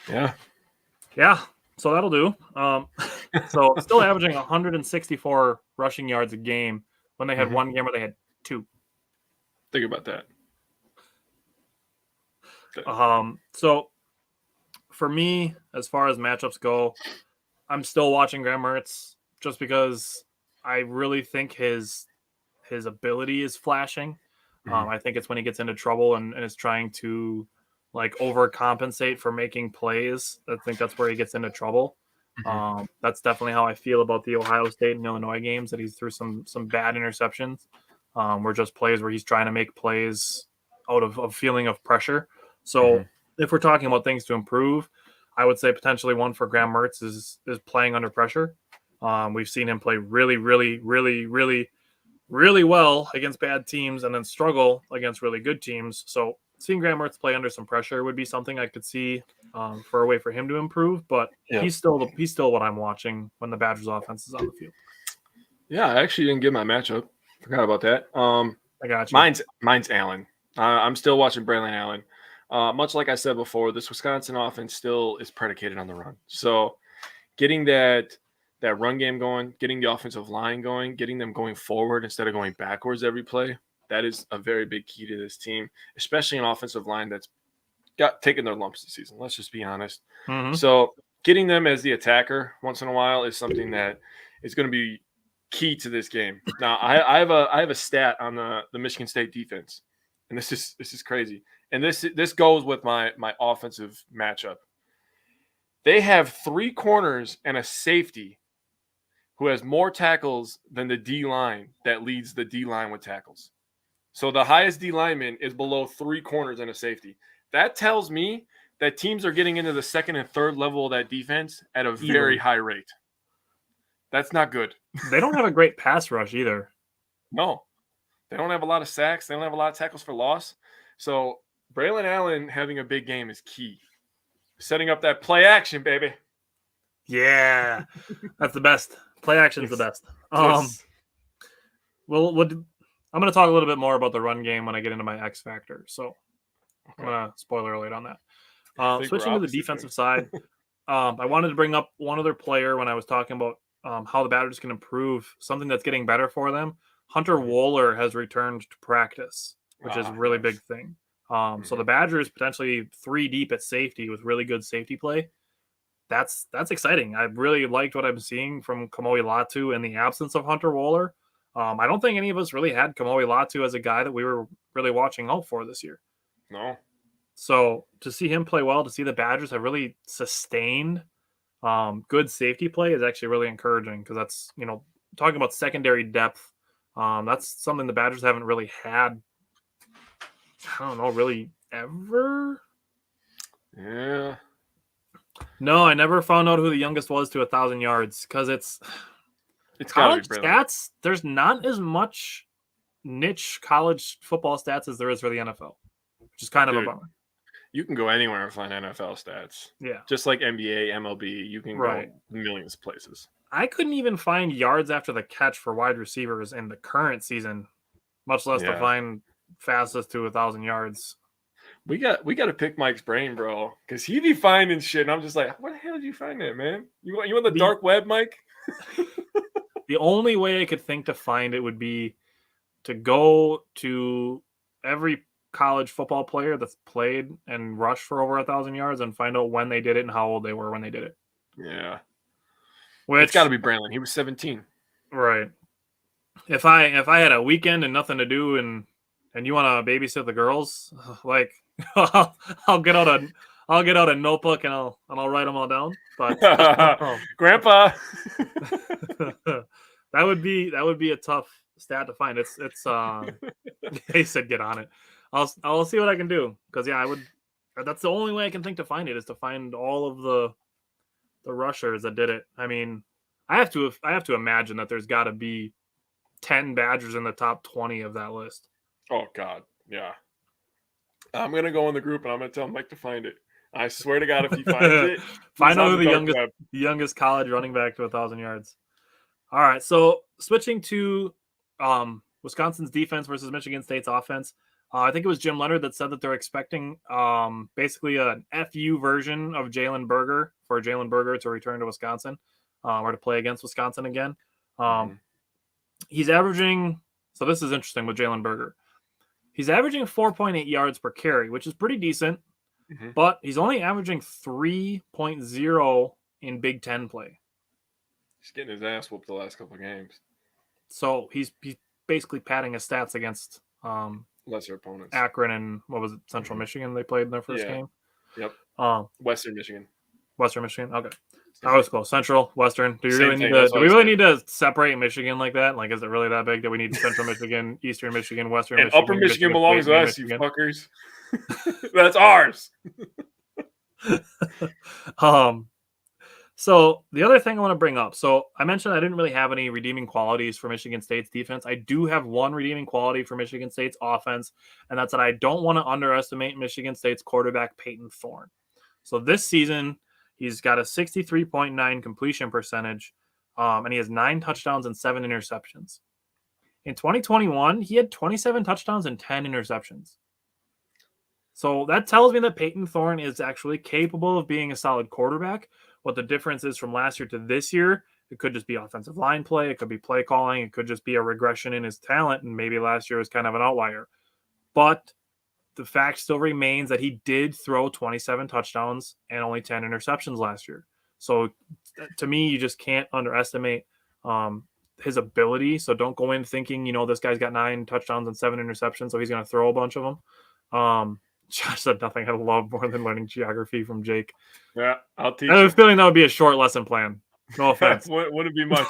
Yeah. Yeah. So that'll do. So still averaging 164 rushing yards a game when they had one game where they had 2. Think about that. So for me, as far as matchups go, I'm still watching Graham Mertz just because I really think his ability is flashing. I think it's when he gets into trouble and is trying to like overcompensate for making plays. I think that's where he gets into trouble. That's definitely how I feel about the Ohio State and Illinois games, that he's threw some bad interceptions. Were just plays where he's trying to make plays out of a feeling of pressure. So if we're talking about things to improve, I would say potentially one for Graham Mertz is playing under pressure. We've seen him play really, really, really, really, really well against bad teams and then struggle against really good teams. So seeing Graham Mertz play under some pressure would be something I could see for a way for him to improve. But he's still what I'm watching when the Badgers offense is on the field. Yeah, I actually didn't get my matchup. Forgot about that. I got you. Mine's Allen. I'm still watching Braylon Allen. Much like I said before, this Wisconsin offense still is predicated on the run. So getting that run game going, getting the offensive line going, getting them going forward instead of going backwards every play, that is a very big key to this team, especially an offensive line that's got taken their lumps this season. Let's just be honest. So getting them as the attacker once in a while is something that is going to be key to this game. Now, I have a stat on the Michigan State defense, and this is crazy. And this goes with my offensive matchup. They have 3 corners and a safety who has more tackles than the D-line that leads the D-line with tackles. So the highest D-lineman is below 3 corners and a safety. That tells me that teams are getting into the second and third level of that defense at a very high rate. That's not good. They don't have a great pass rush either. No. They don't have a lot of sacks. They don't have a lot of tackles for loss. So Braylon Allen having a big game is key. Setting up that play action, baby. Yeah. That's the best. Play action is the best. Well, I'm going to talk a little bit more about the run game when I get into my X factor. So I'm going to spoiler alert on that. Switching to the defensive side, I wanted to bring up one other player when I was talking about how the Badgers can improve, something that's getting better for them. Hunter Wohler has returned to practice, which is a really big thing. So the Badgers potentially 3 deep at safety with really good safety play. That's exciting. I really liked what I'm seeing from Kamoi Latu in the absence of Hunter Wohler. I don't think any of us really had Kamoi Latu as a guy that we were really watching out for this year. No. So to see him play well, to see the Badgers have really sustained good safety play is actually really encouraging, because that's, talking about secondary depth. That's something the Badgers haven't really had. I don't know, really ever. Yeah. No, I never found out who the youngest was to 1,000 yards, because it's college stats. There's not as much niche college football stats as there is for the NFL, which is kind of a bummer. You can go anywhere and find NFL stats. Yeah. Just like NBA, MLB, you can go millions of places. I couldn't even find yards after the catch for wide receivers in the current season, much less to find fastest to 1,000 yards. We got to pick Mike's brain, bro, because he be finding shit, and I'm just like, what the hell did you find that, man? You on the dark web, Mike? The only way I could think to find it would be to go to every college football player that's played and rushed for over 1,000 yards and find out when they did it and how old they were when they did it. Yeah. It's got to be Braylon. He was 17. Right. If I had a weekend and nothing to do and you want to babysit the girls, like I'll get out a notebook and I'll write them all down. But Grandpa, that would be a tough stat to find. It's he said get on it. I'll see what I can do, because I would. That's the only way I can think to find it, is to find all of the rushers that did it. I mean, I have to imagine that there's got to be 10 Badgers in the top 20 of that list. Oh God, yeah. I'm gonna go in the group and I'm gonna tell Mike to find it. I swear to God, if he finds it, find out who the youngest college running back to 1,000 yards. All right, so switching to Wisconsin's defense versus Michigan State's offense. I think it was Jim Leonhard that said that they're expecting basically an FU version of Jalen Berger for Jalen Berger to return to Wisconsin or to play against Wisconsin again. He's averaging, so this is interesting with Jalen Berger. He's averaging 4.8 yards per carry, which is pretty decent, but he's only averaging 3.0 in Big Ten play. He's getting his ass whooped the last couple of games. So he's basically padding his stats against lesser opponents. Akron and what was it, Central Michigan they played in their first game? Yep. Western Michigan. Western Michigan. Okay. That was close. Central, Western. Do we really need to separate Michigan like that? Like, is it really that big that we need Central Michigan, Eastern Michigan, Western and Michigan? Upper Michigan belongs to us, you fuckers. That's ours. So the other thing I want to bring up. So I mentioned I didn't really have any redeeming qualities for Michigan State's defense. I do have one redeeming quality for Michigan State's offense, and that's that I don't want to underestimate Michigan State's quarterback, Peyton Thorne. So this season, he's got a 63.9 completion percentage, and he has 9 touchdowns and 7 interceptions. In 2021, he had 27 touchdowns and 10 interceptions. So that tells me that Peyton Thorne is actually capable of being a solid quarterback. What the difference is from last year to this year, it could just be offensive line play. It could be play calling. It could just be a regression in his talent, and maybe last year was kind of an outlier. But the fact still remains that he did throw 27 touchdowns and only 10 interceptions last year. So to me, you just can't underestimate his ability. So don't go in thinking, this guy's got 9 touchdowns and 7 interceptions, so he's going to throw a bunch of them. Josh said nothing I love more than learning geography from Jake. Yeah, I'll teach I have a feeling that would be a short lesson plan. No offense. Wouldn't be much.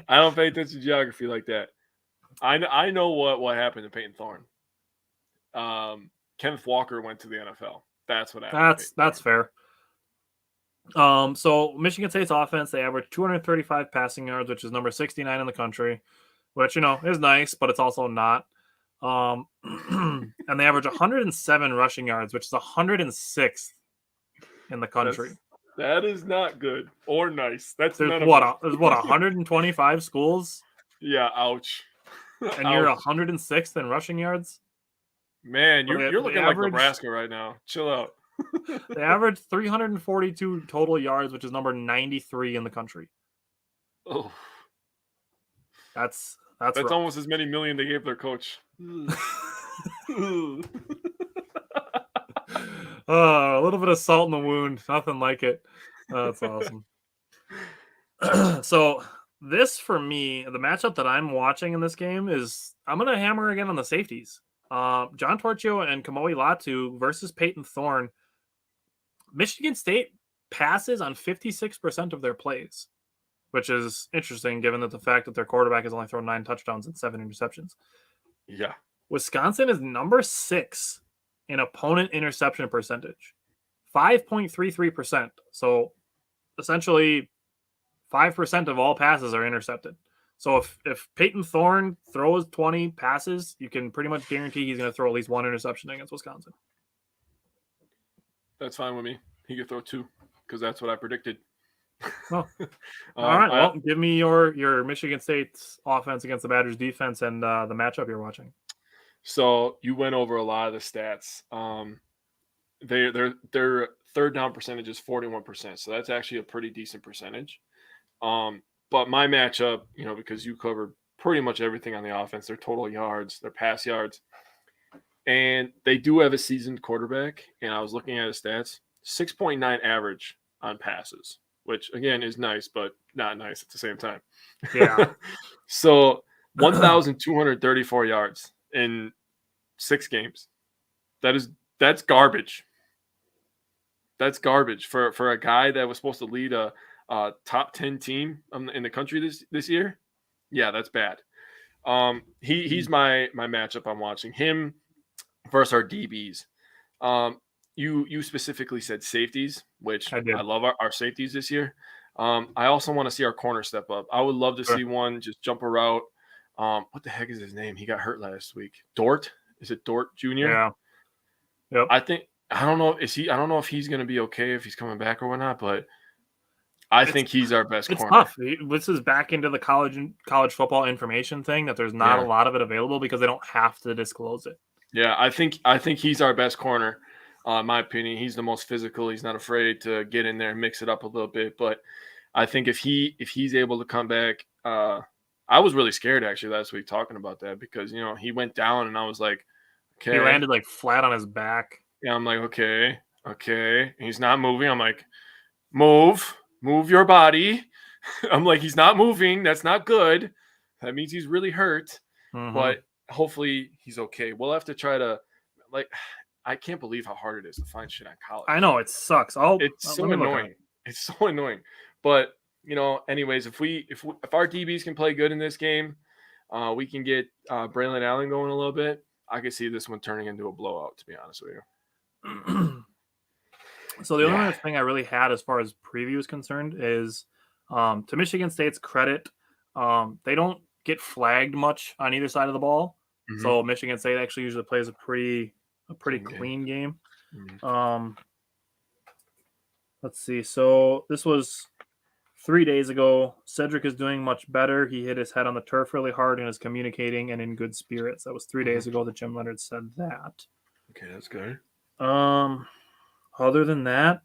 I don't pay attention to geography like that. I know what happened to Peyton Thorne. Kenneth Walker went to the NFL. That's what happened. That's fair. So Michigan State's offense, they average 235 passing yards, which is number 69 in the country, which, is nice, but it's also not. And they average 107 rushing yards, which is 106th in the country. That is not good or nice. There's 125 schools? Yeah, ouch. And you're 106th in rushing yards? Man, you're looking like Nebraska right now. Chill out. They average 342 total yards, which is number 93 in the country. Oh. That's almost as many million they gave their coach. A little bit of salt in the wound. Nothing like it. That's awesome. So this, for me, the matchup that I'm watching in this game is I'm going to hammer again on the safeties. John Torchio and Kamoi Latu versus Peyton Thorne. Michigan State passes on 56% of their plays, which is interesting given that the fact that their quarterback has only thrown 9 touchdowns and 7 interceptions. Yeah. Wisconsin is number 6 in opponent interception percentage, 5.33%. So essentially 5% of all passes are intercepted. So if Peyton Thorne throws 20 passes, you can pretty much guarantee he's going to throw at least 1 interception against Wisconsin. That's fine with me. He could throw 2 because that's what I predicted. Well, all right. Well, give me your Michigan State's offense against the Badgers defense and the matchup you're watching. So you went over a lot of the stats. Their third down percentage is 41%. So that's actually a pretty decent percentage. But my matchup, because you covered pretty much everything on the offense, their total yards, their pass yards, and they do have a seasoned quarterback. And I was looking at his stats, 6.9 average on passes, which again is nice, but not nice at the same time. Yeah. So 1,234 yards in 6 games. That's garbage. That's garbage for a guy that was supposed to lead a top 10 team in the country this year. Yeah, that's bad. He's my matchup. I'm watching him versus our DBs. You specifically said safeties, which I love our safeties this year. I also want to see our corner step up. I would love to see one just jump a route. What the heck is his name? He got hurt last week. Dort? Is it Dort Jr.? Yeah. Yep. I don't know if he's going to be okay if he's coming back or whatnot, but I think he's our best It's corner. tough. This is back into the college football information thing that there's not a lot of it available because they don't have to disclose it. Yeah, I think he's our best corner. In my opinion, he's the most physical. He's not afraid to get in there and mix it up a little bit. But I think if he's able to come back, I was really scared actually last week talking about that because he went down and I was like, okay, he landed like flat on his back. Yeah, I'm like, okay. And he's not moving. I'm like, move your body. I'm like, he's not moving. That's not good. That means he's really hurt. Mm-hmm. But hopefully he's okay. We'll have to try to I can't believe how hard it is to find shit on college. I know it sucks. It's so annoying. It's so annoying. But anyways, if our DBs can play good in this game, we can get Braylon Allen going a little bit. I could see this one turning into a blowout, to be honest with you. So the only other thing I really had as far as preview is concerned is to Michigan State's credit, they don't get flagged much on either side of the ball. Mm-hmm. So Michigan State actually usually plays a pretty clean game. Mm-hmm. Let's see. So this was 3 days ago. Cedric is doing much better. He hit his head on the turf really hard and is communicating and in good spirits. That was 3 days ago that Jim Leonhard said that. Okay, that's good. Other than that,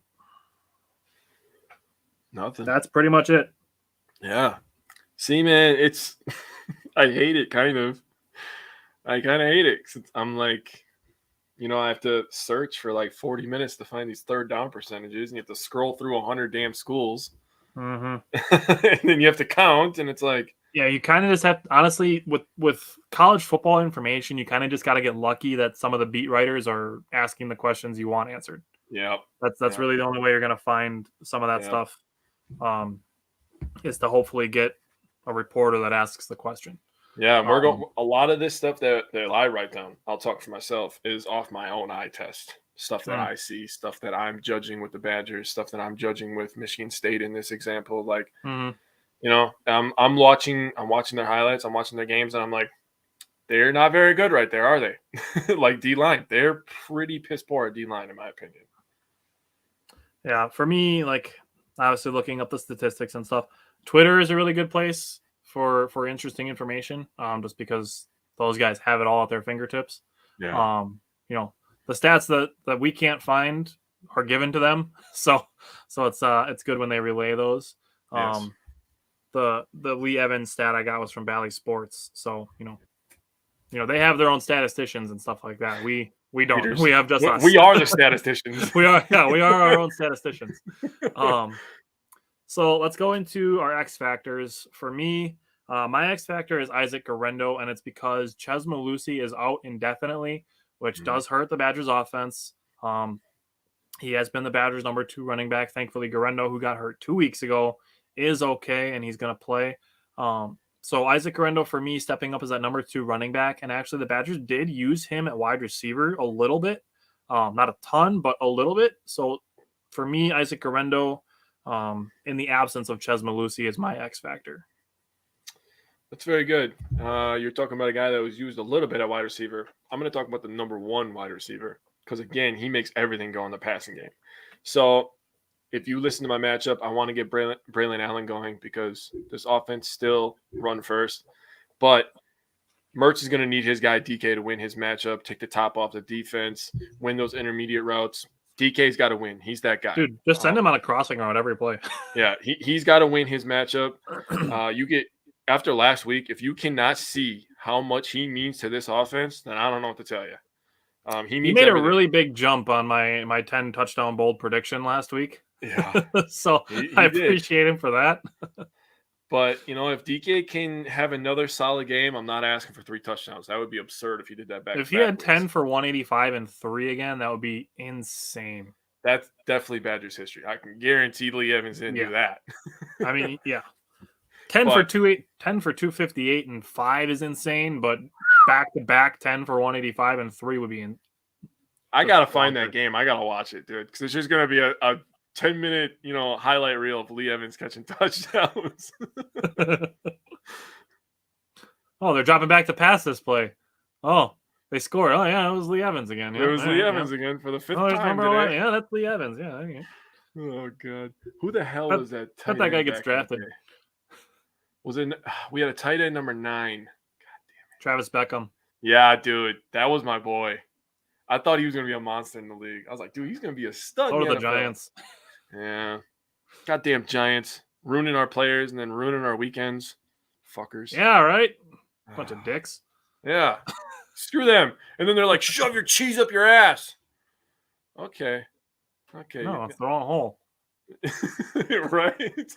nothing. That's pretty much it. Yeah. See, man, it's I hate it kind of. I kind of hate it. I'm like, I have to search for like 40 minutes to find these third down percentages, and you have to scroll through 100 damn schools. Mm-hmm. And then you have to count, and it's like, yeah, you kind of just have, honestly, with college football information, you kind of just got to get lucky that some of the beat writers are asking the questions you want answered. Yeah, that's really the only way you're going to find some of that stuff. Is to hopefully get a reporter that asks the question. Yeah, we're going. A lot of this stuff that I write down, I'll talk for myself, is off my own eye test. Stuff that I see, stuff that I'm judging with the Badgers, stuff that I'm judging with Michigan State in this example. Like, I'm watching their highlights, I'm watching their games, and I'm like, they're not very good right there, are they? Like D-line, they're pretty piss poor at D-line, in my opinion. Yeah, for me, like obviously looking up the statistics and stuff, Twitter is a really good place for interesting information, just because those guys have it all at their fingertips. Yeah. The stats that we can't find are given to them, so it's good when they relay those. Yes. The Lee Evans stat I got was from Bally Sports, so they have their own statisticians and stuff like that. We don't. We have just us. We are the statisticians. we are our own statisticians. So let's go into our X factors. For me, my X factor is Isaac Guerrero, and it's because Chez Malusi is out indefinitely, which does hurt the Badgers offense. He has been the Badgers' number 2 running back. Thankfully, Guerrero, who got hurt 2 weeks ago, is okay, and he's going to play. So Isaac Guerrero, for me, stepping up as that number 2 running back. And actually, the Badgers did use him at wide receiver a little bit. Not a ton, but a little bit. So for me, Isaac Guerrero, in the absence of Chez Malusi, is my X factor. That's very good. You're talking about a guy that was used a little bit at wide receiver. I'm going to talk about the number 1 wide receiver because, again, he makes everything go in the passing game. So if you listen to my matchup, I want to get Braylon Allen going because this offense still run first. But Mertz is going to need his guy DK to win his matchup, take the top off the defense, win those intermediate routes. DK's got to win. He's that guy. Dude, just send him on a crossing route every play. Yeah, he's got to win his matchup. After last week, if you cannot see how much he means to this offense, then I don't know what to tell you. He made everything. A really big jump on my 10 touchdown bold prediction last week. Yeah. So I appreciate him for that. But, if DK can have another solid game, I'm not asking for 3 touchdowns. That would be absurd if he did that back. If he had 10 for 185 and 3 again, that would be insane. That's definitely Badgers history. I can guarantee Lee Evans didn't do that. I mean, yeah. 10 for 258 and 5 is insane, but back-to-back 10 for 185 and 3 would be I got to find that game. I got to watch it, dude, because it's just going to be a 10-minute, highlight reel of Lee Evans catching touchdowns. Oh, they're dropping back to pass this play. Oh, they scored. Oh, yeah, it was Lee Evans again. Yeah, it was Lee Evans again for the 5th time today. Yeah, that's Lee Evans. Yeah. Okay. Oh god, who the hell was that Bet tight that guy end gets back in the drafted. day? Was it? We had a tight end number 9. Travis Beckham. Yeah, dude, that was my boy. I thought he was gonna be a monster in the league. I was like, dude, he's gonna be a stud So in do the the NFL. Giants. Yeah, goddamn Giants ruining our players and then ruining our weekends. Fuckers. Yeah, right. Bunch of dicks. Yeah, screw them. And then they're like, shove your cheese up your ass. Okay. No, it's the wrong hole. Right.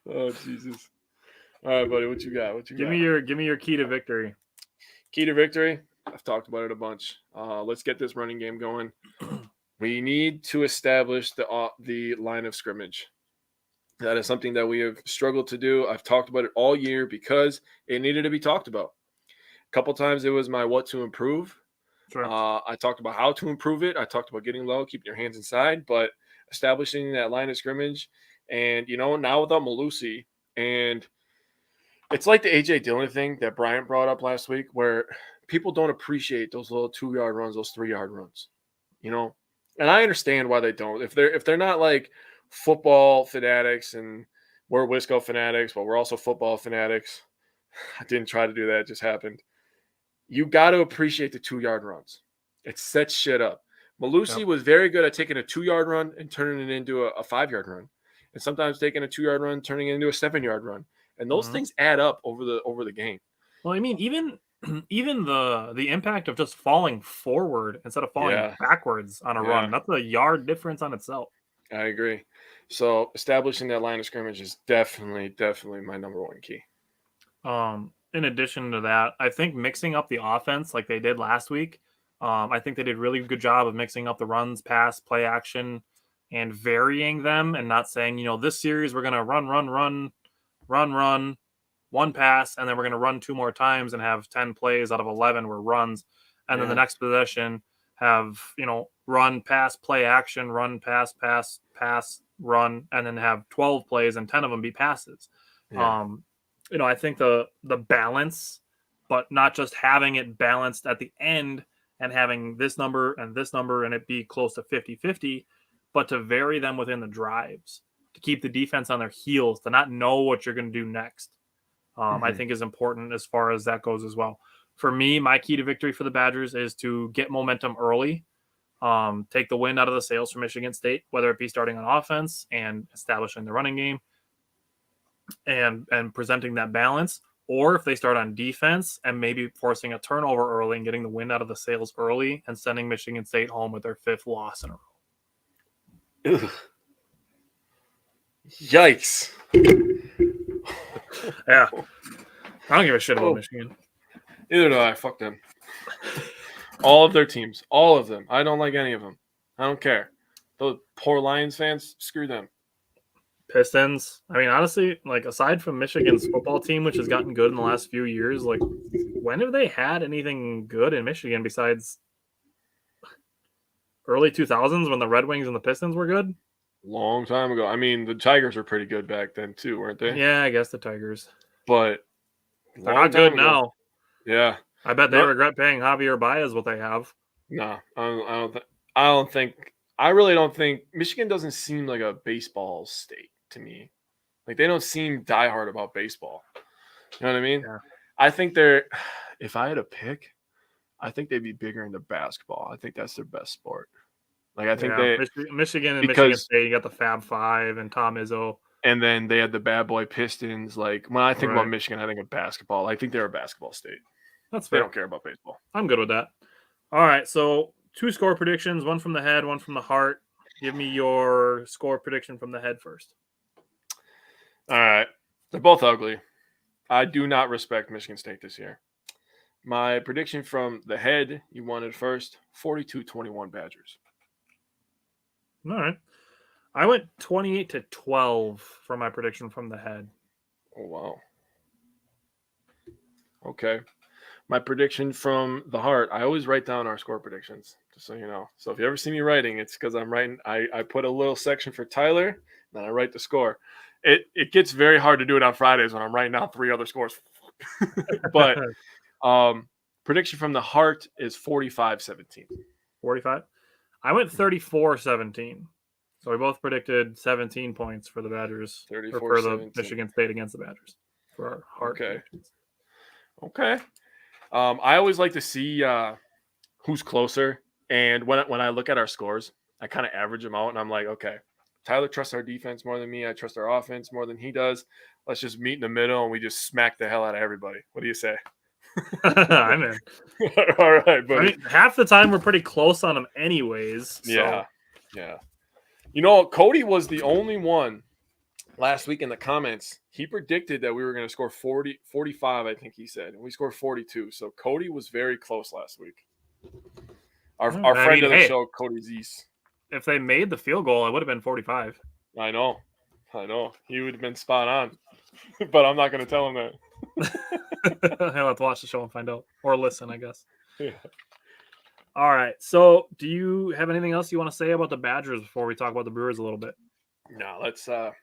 Oh Jesus. All right, buddy. What you got? Give me your key to victory. Key to victory? I've talked about it a bunch. Let's get this running game going. We need to establish the line of scrimmage. That is something that we have struggled to do. I've talked about it all year because it needed to be talked about. A couple times it was my what to improve. Sure. I talked about how to improve it. I talked about getting low, keeping your hands inside, but establishing that line of scrimmage. And, now without Malusi, and it's like the A.J. Dillon thing that Bryant brought up last week where people don't appreciate those little 2-yard runs, those 3-yard runs, And I understand why they don't. If they're not like football fanatics and we're Wisco fanatics, but we're also football fanatics. I didn't try to do that. It just happened. You got to appreciate the 2-yard runs. It sets shit up. Malusi was very good at taking a 2-yard run and turning it into a 5-yard run. And sometimes taking a 2-yard run, turning it into a 7-yard run. And those things add up over the game. Well, I mean, even the impact of just falling forward instead of falling backwards on a run, that's a yard difference on itself. I agree. So establishing that line of scrimmage is definitely my number one key. In addition to that, I think mixing up the offense like they did last week, I think they did a really good job of mixing up the runs, pass, play action, and varying them and not saying, this series we're going to run, one pass, and then we're going to run 2 more times and have 10 plays out of 11 were runs. And then the next possession have, run, pass, play action, run, pass, run, and then have 12 plays and 10 of them be passes. Yeah. I think the balance, but not just having it balanced at the end and having this number and it be close to 50-50, but to vary them within the drives, to keep the defense on their heels, to not know what you're going to do next. I think is important as far as that goes as well. For me, my key to victory for the Badgers is to get momentum early, take the wind out of the sails for Michigan State, whether it be starting on offense and establishing the running game and presenting that balance, or if they start on defense and maybe forcing a turnover early and getting the wind out of the sails early and sending Michigan State home with their 5th loss in a row. Ugh. Yikes. Yeah. I don't give a shit about Michigan. Neither do I. Fuck them. All of their teams. All of them. I don't like any of them. I don't care. Those poor Lions fans, screw them. Pistons. I mean, honestly, like aside from Michigan's football team, which has gotten good in the last few years, like when have they had anything good in Michigan besides early 2000s when the Red Wings and the Pistons were good? Long time ago. I mean, the Tigers were pretty good back then too, weren't they? Yeah, I guess the Tigers. But they're not good now. Yeah. I bet they regret paying Javier Baez what they have. No, I really don't think Michigan doesn't seem like a baseball state to me. Like they don't seem diehard about baseball. You know what I mean? Yeah. I think if I had a pick, I think they'd be bigger into basketball. I think that's their best sport. Like I think Michigan and Michigan State, you got the Fab Five and Tom Izzo. And then they had the bad boy Pistons. Like when I think about Michigan, I think of basketball. I think they're a basketball state. That's fair. They don't care about baseball. I'm good with that. All right, so 2 score predictions, one from the head, one from the heart. Give me your score prediction from the head first. All right. They're both ugly. I do not respect Michigan State this year. My prediction from the head, you wanted first, 42-21 Badgers. All right. I went 28-12 for my prediction from the head. Oh, wow. Okay. My prediction from the heart, I always write down our score predictions, just so you know. So if you ever see me writing, it's because I'm writing. I put a little section for Tyler, then I write the score. It gets very hard to do it on Fridays when I'm writing down 3 other scores. But prediction from the heart is 45-17. 45? I went 34-17. So we both predicted 17 points for the Badgers, or for the 34-17. Michigan State against the Badgers for our hard Okay. predictions. Okay. I always like to see who's closer. And when I look at our scores, I kind of average them out, and I'm like, okay, Tyler trusts our defense more than me. I trust our offense more than he does. Let's just meet in the middle, and we just smack the hell out of everybody. What do you say? I'm in. All right, buddy. I mean, half the time we're pretty close on them anyways. So. Yeah. You know, Cody was the only one last week in the comments. He predicted that we were going to score 45, I think he said. And we scored 42. So Cody was very close last week. Our friend of the show, Cody Zeese. If they made the field goal, it would have been 45. I know. He would have been spot on. But I'm not going to tell him that. He'll have to watch the show and find out. Or listen, I guess. Yeah. All right. So do you have anything else you want to say about the Badgers before we talk about the Brewers a little bit? No, let's talk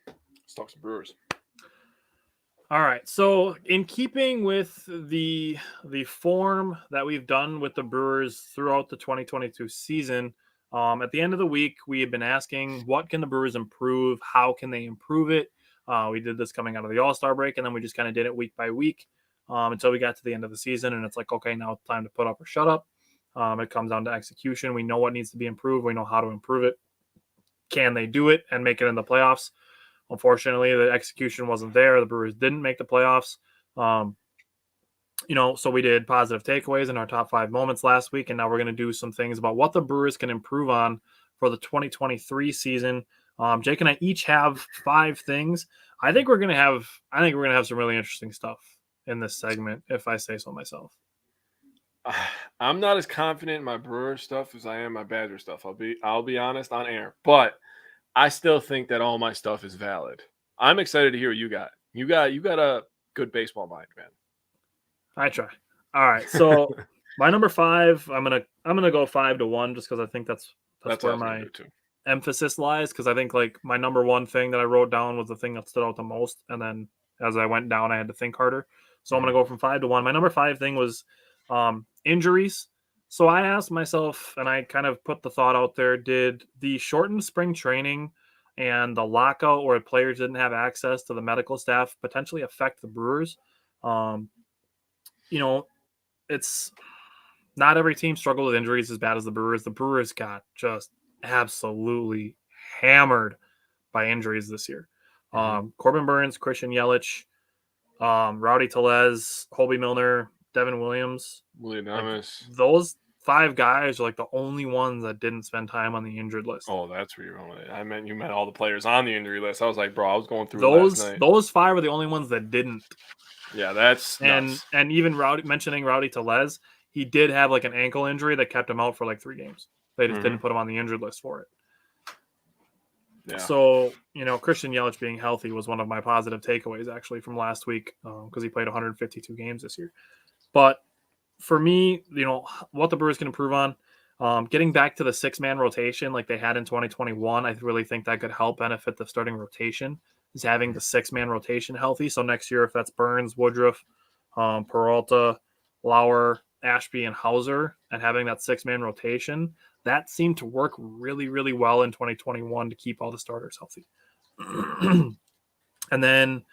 some Brewers. All right. So in keeping with the form that we've done with the Brewers throughout the 2022 season, at the end of the week, we had been asking, what can the Brewers improve? How can they improve it? We did this coming out of the All-Star break, and then we just kind of did it week by week until we got to the end of the season. And it's like, okay, now it's time to put up or shut up. It comes down to execution. We know what needs to be improved. We know how to improve it. Can they do it and make it in the playoffs? Unfortunately, the execution wasn't there. The Brewers didn't make the playoffs. So we did positive takeaways in our top 5 moments last week, and now we're going to do some things about what the Brewers can improve on for the 2023 season. Jake and I each have 5 things. I think we're going to have some really interesting stuff in this segment, if I say so myself. I'm not as confident in my Brewer stuff as I am my Badger stuff. I'll be honest on air, but I still think that all my stuff is valid. I'm excited to hear what you got. You got a good baseball mind, man. I try. All right, so my number 5, I'm gonna go 5-1 just because I think that's where my emphasis lies. Because I think like my number 1 thing that I wrote down was the thing that stood out the most, and then as I went down, I had to think harder. So I'm gonna go from 5-1. My number 5 thing was injuries. So I asked myself, and I kind of put the thought out there, did the shortened spring training and the lockout where players didn't have access to the medical staff potentially affect the Brewers? It's not every team struggled with injuries as bad as the Brewers. The Brewers got just absolutely hammered by injuries this year. Corbin Burns, Christian Yelich, Rowdy Tellez, Holby Milner, Devin Williams. Those 5 guys are like the only ones that didn't spend time on the injured list. Oh, that's where you're going with it. I meant you meant all the players on the injury list. I was like, bro, I was going through last night. Those 5 are the only ones that didn't. Yeah, that's nuts. And even mentioning Rowdy Tellez, he did have like an ankle injury that kept him out for like 3 games. They just didn't put him on the injured list for it. Yeah. So, Christian Yelich being healthy was one of my positive takeaways actually from last week because he played 152 games this year. But for me, what the Brewers can improve on, getting back to the 6-man rotation like they had in 2021, I really think that could help benefit the starting rotation, is having the 6-man rotation healthy. So next year, if that's Burns, Woodruff, Peralta, Lauer, Ashby, and Hauser, and having that 6-man rotation, that seemed to work really, really well in 2021 to keep all the starters healthy. And then,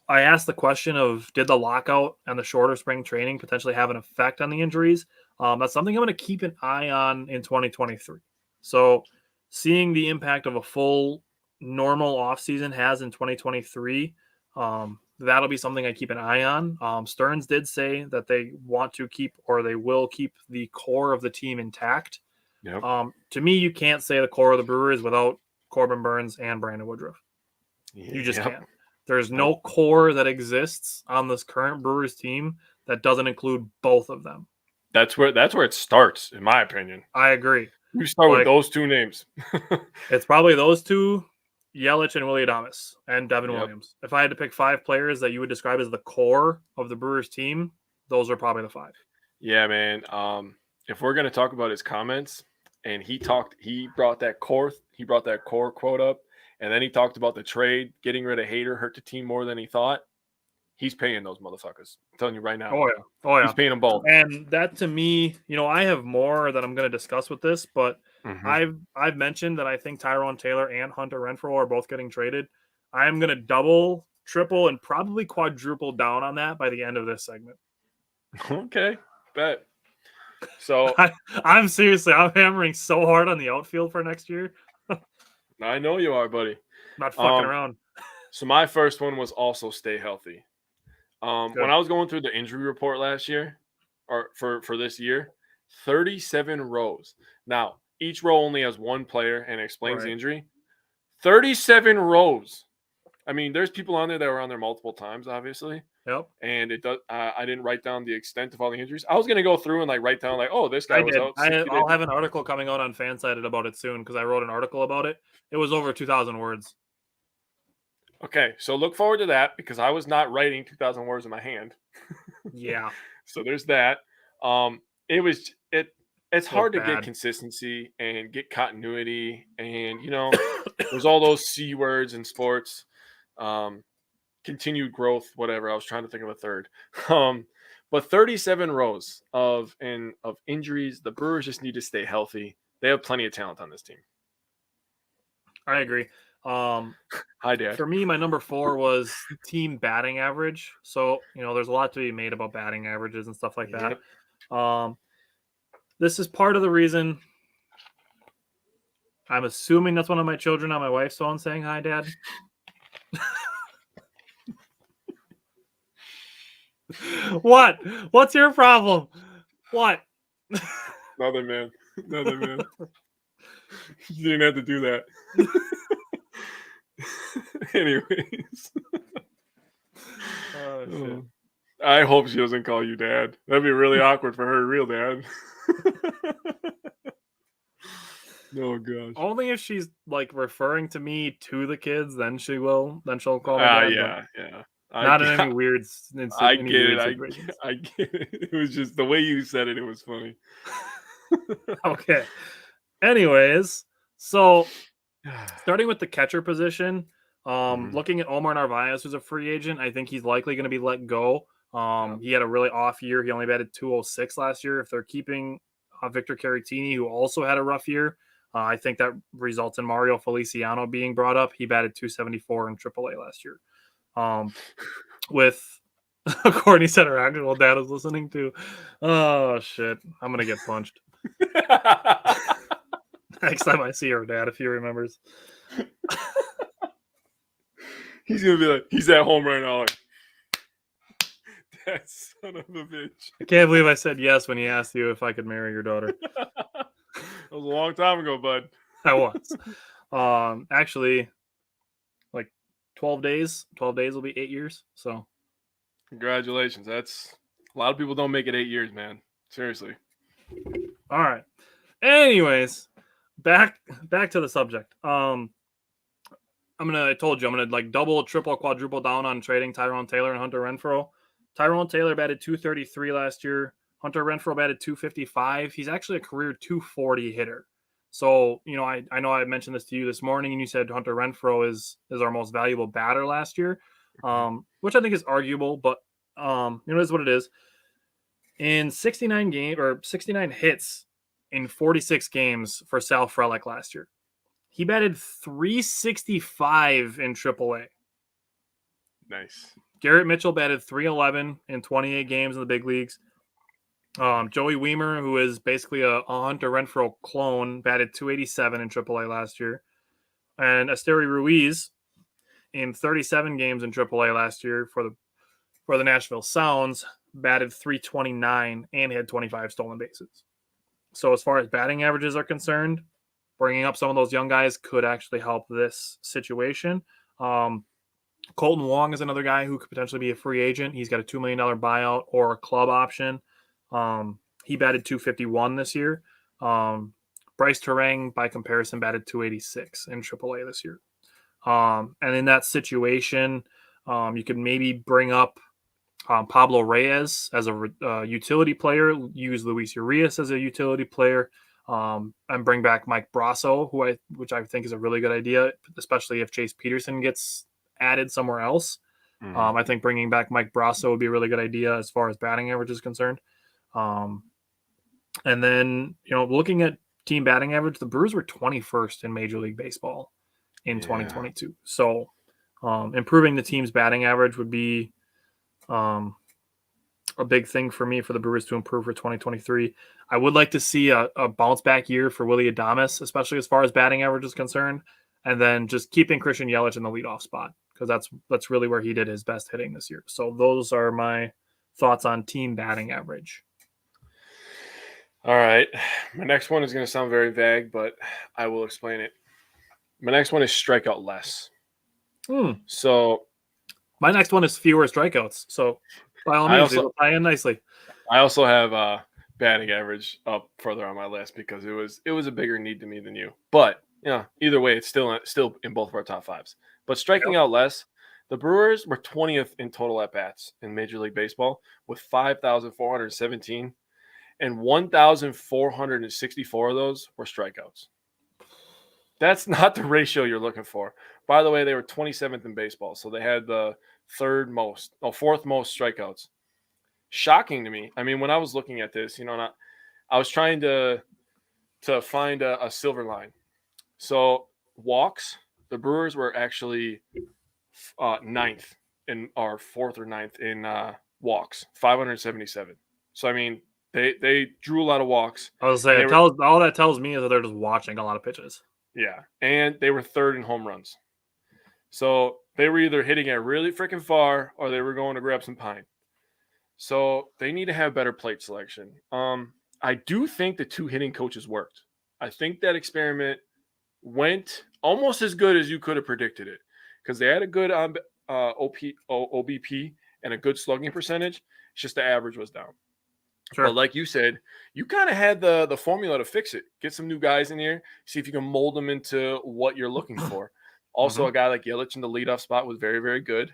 I asked the question of, did the lockout and the shorter spring training potentially have an effect on the injuries? That's something I'm going to keep an eye on in 2023. So seeing the impact of a full normal offseason has in 2023, that'll be something I keep an eye on. Stearns did say that they want to keep, or they will keep, the core of the team intact. Yep. To me, you can't say the core of the Brewers without Corbin Burns and Brandon Woodruff. You just can't. There's no core that exists on this current Brewers team that doesn't include both of them. That's where it starts, in my opinion. I agree. You start with those 2 names. It's probably those 2, Yelich and Willy Adames, and Devin Williams. If I had to pick 5 players that you would describe as the core of the Brewers team, those are probably the 5. Yeah, man. If we're gonna talk about his comments, and he brought that core quote up. And then he talked about the trade, getting rid of Hader hurt the team more than he thought. He's paying those motherfuckers. I'm telling you right now. Oh, yeah. He's paying them both. And that, to me, I have more that I'm going to discuss with this, but I've mentioned that I think Tyrone Taylor and Hunter Renfroe are both getting traded. I'm going to double, triple, and probably quadruple down on that by the end of this segment. Okay, bet. So I'm hammering so hard on the outfield for next year. I know you are, buddy. Not fucking around. So my first one was also stay healthy. When I was going through the injury report last year, or for this year, 37 rows. Now, each row only has one player and explains the injury. 37 rows. I mean, there's people on there that were on there multiple times, obviously. Yep. And it does. I didn't write down the extent of all the injuries. I was gonna go through and write down oh, this guy was out. I'll have an article coming out on Fansided about it soon because I wrote an article about it. It was over 2,000 words. Okay, so look forward to that because I was not writing 2,000 words in my hand. Yeah. So there's that. It's hard to get consistency and get continuity, and there's all those C words in sports. Continued growth, whatever. I was trying to think of a third. But 37 rows of injuries. The Brewers just need to stay healthy. They have plenty of talent on this team. I agree. Hi, Dad. For me, my number 4 was team batting average. So, there's a lot to be made about batting averages and stuff like that. This is part of the reason. I'm assuming that's one of my children on my wife's phone saying, "Hi, Dad." What? What's your problem? What? Nothing, man. Nothing, man. You didn't have to do that. Anyways. Oh, shit. I hope she doesn't call you Dad. That'd be really awkward for her real dad. Oh gosh. Only if she's referring to me to the kids, then she'll call me Dad. Yeah. Not in any weird. I get it. I get it. It was just the way you said it. It was funny. Okay. Anyways, so starting with the catcher position, looking at Omar Narvaez, who's a free agent, I think he's likely going to be let go. He had a really off year. He only batted 206 last year. If they're keeping Victor Caratini, who also had a rough year, I think that results in Mario Feliciano being brought up. He batted 274 in AAA last year. With Courtney said her actual dad is listening to. Oh shit, I'm gonna get punched. Next time I see her dad, if he remembers. He's gonna be like, he's at home right now. That son of a bitch. I can't believe I said yes when he asked you if I could marry your daughter. That was a long time ago, bud. I was. Actually, 12 days. 12 days will be 8 years. So, congratulations. That's a lot of people don't make it 8 years, man. Seriously. All right. Anyways, back to the subject. I told you I'm gonna double, triple, quadruple down on trading Tyrone Taylor and Hunter Renfroe. Tyrone Taylor batted 233 last year. Hunter Renfroe batted 255. He's actually a career 240 hitter. So, I know I mentioned this to you this morning, and you said Hunter Renfroe is our most valuable batter last year, which I think is arguable, but it is what it is. In 69 hits in 46 games for Sal Frelick last year. He batted 365 in AAA. Nice. Garrett Mitchell batted 311 in 28 games in the big leagues. Joey Weimer, who is basically a Hunter Renfroe clone, batted 287 in AAA last year. And Esteury Ruiz, in 37 games in AAA last year for the Nashville Sounds, batted 329 and had 25 stolen bases. So as far as batting averages are concerned, bringing up some of those young guys could actually help this situation. Colton Wong is another guy who could potentially be a free agent. He's got a $2 million buyout or a club option. He batted 251 this year. Bryce Terang, by comparison, batted 286 in AAA this year. And in that situation, you could maybe bring up Pablo Reyes as a utility player, use Luis Urias as a utility player, and bring back Mike Brasso, which I think is a really good idea, especially if Chase Peterson gets added somewhere else. I think bringing back Mike Brasso would be a really good idea as far as batting average is concerned. And then, looking at team batting average, the Brewers were 21st in Major League Baseball in 2022. So improving the team's batting average would be a big thing for me for the Brewers to improve for 2023. I would like to see a bounce back year for Willy Adames, especially as far as batting average is concerned, and then just keeping Christian Yelich in the leadoff spot because that's really where he did his best hitting this year. So those are my thoughts on team batting average. All right. My next one is going to sound very vague, but I will explain it. My next one is strikeout less. So my next one is fewer strikeouts. So by all means, it'll tie in nicely. I also have batting average up further on my list because it was a bigger need to me than you. But either way, it's still in both of our top fives. But striking out less, the Brewers were 20th in total at bats in Major League Baseball with 5,417, and 1,464 of those were strikeouts. That's not the ratio you're looking for. By the way, they were 27th in baseball, so they had the fourth most strikeouts. Shocking to me. I mean, when I was looking at this, I was trying to find a silver line. So walks, the Brewers were actually ninth fourth or ninth in walks, 577. So I mean, they drew a lot of walks. I was saying, all that tells me is that they're just watching a lot of pitches. Yeah, and they were third in home runs. So they were either hitting it really freaking far or they were going to grab some pine. So they need to have better plate selection. I do think the two hitting coaches worked. I think that experiment went almost as good as you could have predicted it because they had a good OBP and a good slugging percentage. It's just the average was down. Sure. But like you said, you kind of had the formula to fix it. Get some new guys in here, see if you can mold them into what you're looking for. Also, a guy like Yelich in the leadoff spot was very, very good.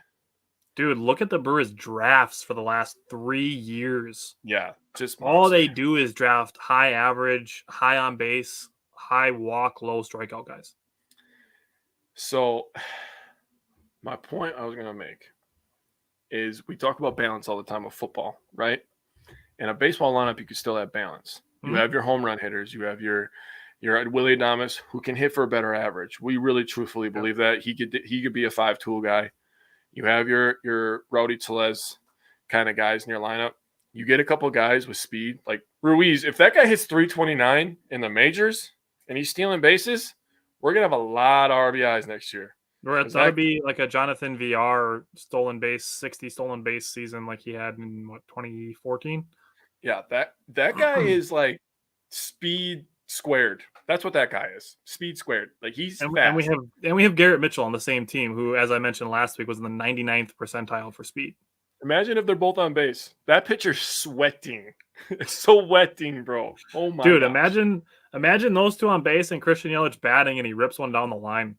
Dude, look at the Brewers drafts for the last 3 years. Yeah, just all they do is draft high average, high on base, high walk, low strikeout guys. So my point I was going to make is we talk about balance all the time with football, right? In a baseball lineup, you can still have balance. You have your home run hitters. You have your Willy Adames, who can hit for a better average. We really truthfully believe that he could be a 5-tool guy. You have your Rowdy Tellez kind of guys in your lineup. You get a couple guys with speed, like Ruiz. If that guy hits 329 in the majors and he's stealing bases, we're gonna have a lot of RBIs next year. Right, that would be like a Jonathan VR 60 stolen base season like he had in 2014. Yeah, that guy is like speed squared. That's what that guy is. Speed squared. Like he's fast. And we have Garrett Mitchell on the same team, who, as I mentioned last week, was in the 99th percentile for speed. Imagine if they're both on base. That pitcher's sweating. It's so wetting, bro. Oh my dude, gosh. imagine those two on base and Christian Yelich batting and he rips one down the line.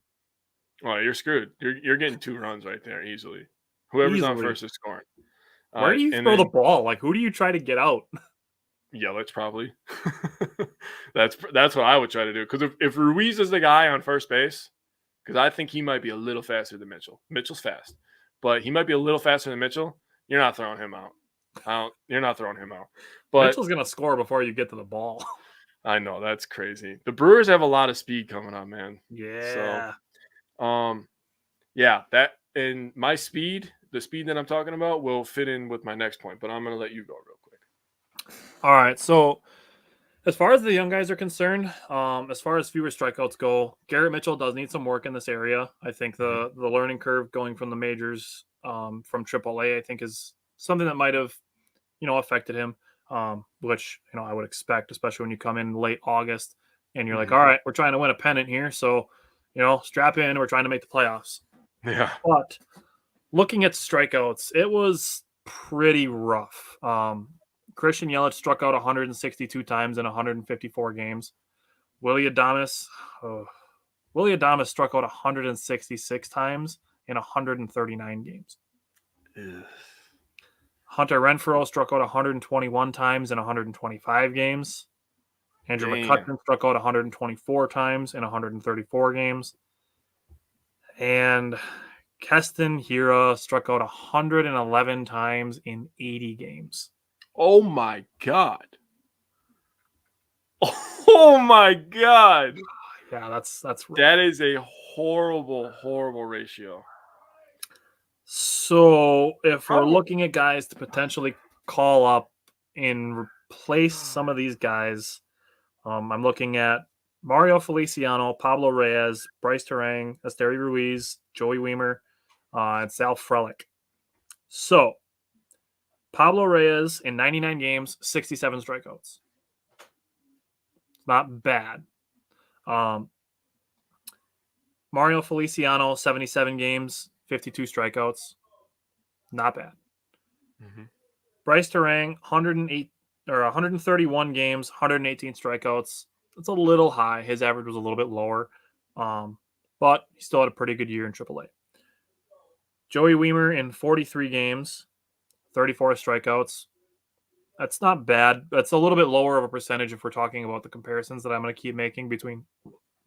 Oh, you're screwed. You're getting 2 runs right there easily. Whoever's on first is scoring. Where do you throw the ball? Like, who do you try to get out? Yelich probably. That's what I would try to do. Because if Ruiz is the guy on first base, because I think he might be a little faster than Mitchell. Mitchell's fast, but he might be a little faster than Mitchell. You're not throwing him out. You're not throwing him out. But Mitchell's gonna score before you get to the ball. I know, that's crazy. The Brewers have a lot of speed coming up, man. Yeah. So, yeah, that and my speed, the speed that I'm talking about, will fit in with my next point. But I'm gonna let you go real quick. All right. So, as far as the young guys are concerned, as far as fewer strikeouts go, Garrett Mitchell does need some work in this area. I think the learning curve going from the majors from AAA, I think, is something that might have, affected him, which, I would expect, especially when you come in late August and you're like, all right, we're trying to win a pennant here. So, strap in. We're trying to make the playoffs. Yeah. But looking at strikeouts, it was pretty rough. Christian Yelich struck out 162 times in 154 games. Willy Adames struck out 166 times in 139 games. Ugh. Hunter Renfroe struck out 121 times in 125 games. Andrew McCutcheon struck out 124 times in 134 games. And Keston Hiura struck out 111 times in 80 games. Oh my God. Oh my God. Yeah, that's rough. That is a horrible, horrible ratio. So if we're looking at guys to potentially call up and replace some of these guys, I'm looking at Mario Feliciano, Pablo Reyes, Bryce Terang, Esteri Ruiz, Joey Weimer, and Sal Frelick. So Pablo Reyes in 99 games, 67 strikeouts. Not bad. Mario Feliciano, 77 games, 52 strikeouts. Not bad. Mm-hmm. Bryce Terang, 108 or 131 games, 118 strikeouts. It's a little high. His average was a little bit lower, but he still had a pretty good year in AAA. Joey Weimer in 43 games, 34 strikeouts. That's not bad. That's a little bit lower of a percentage if we're talking about the comparisons that I'm going to keep making between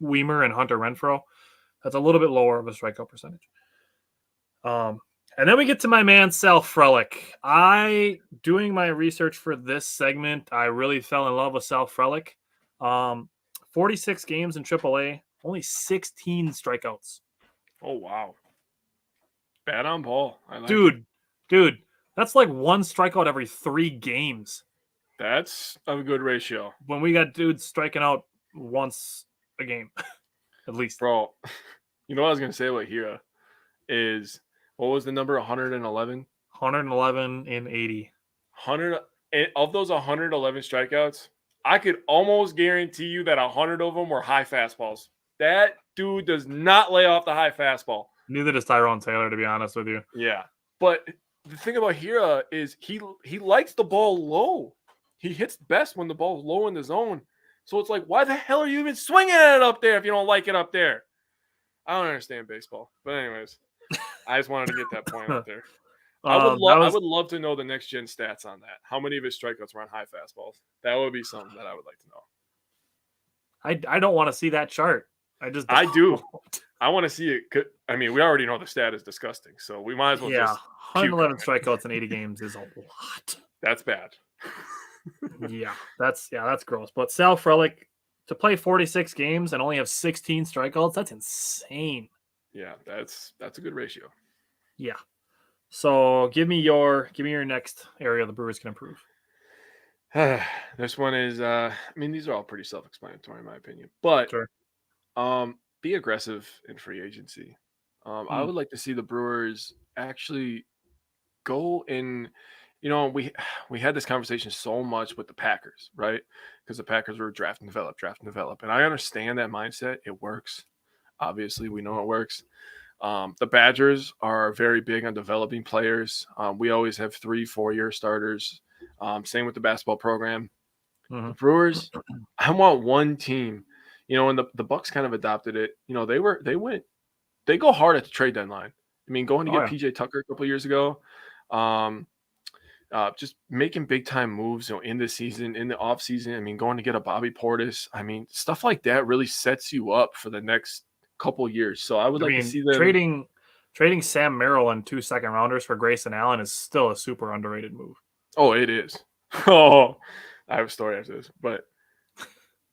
Weimer and Hunter Renfroe. That's a little bit lower of a strikeout percentage. And then we get to my man, Sal Frelick. Doing my research for this segment, I really fell in love with Sal Frelick. 46 games in AAA, only 16 strikeouts. Oh, wow. Bad on ball. Dude, that's like one strikeout every 3 games. That's a good ratio. When we got dudes striking out once a game, at least. Bro, you know what I was going to say about Hira is, what was the number, 111? 111 in 80. 100 of those 111 strikeouts, I could almost guarantee you that 100 of them were high fastballs. That dude does not lay off the high fastball. Neither does Tyrone Taylor, to be honest with you. Yeah. But the thing about Hira is he likes the ball low. He hits best when the ball's low in the zone. So it's like, why the hell are you even swinging at it up there if you don't like it up there? I don't understand baseball. But anyways, I just wanted to get that point out there. I would love to know the next gen stats on that. How many of his strikeouts were on high fastballs? That would be something that I would like to know. I don't want to see that chart. I do. I want to see it. I mean, we already know the stat is disgusting, so we might as well just 111 strikeouts in 80 games is a lot. That's bad. That's gross. But Sal Frelick, to play 46 games and only have 16 strikeouts, that's insane. Yeah, that's a good ratio. Yeah. So give me your next area the Brewers can improve. This one is I mean, these are all pretty self-explanatory in my opinion. But sure. Be aggressive in free agency. I would like to see the Brewers actually go in. We had this conversation so much with the Packers, right? Because the Packers were draft and develop. And I understand that mindset. It works. Obviously, we know it works. The Badgers are very big on developing players. We always have 3-4 year starters. Same with the basketball program. Mm-hmm. The Brewers, I want one team. And the Bucks kind of adopted it. They go hard at the trade deadline. I mean, going to get PJ Tucker a couple years ago. Just making big time moves, in the season, in the off season. I mean, going to get a Bobby Portis. I mean, stuff like that really sets you up for the next couple years. So I would like to see them trading Sam Merrill and 2 second rounders for Grayson Allen is still a super underrated move. Oh, it is. Oh, I have a story after this, but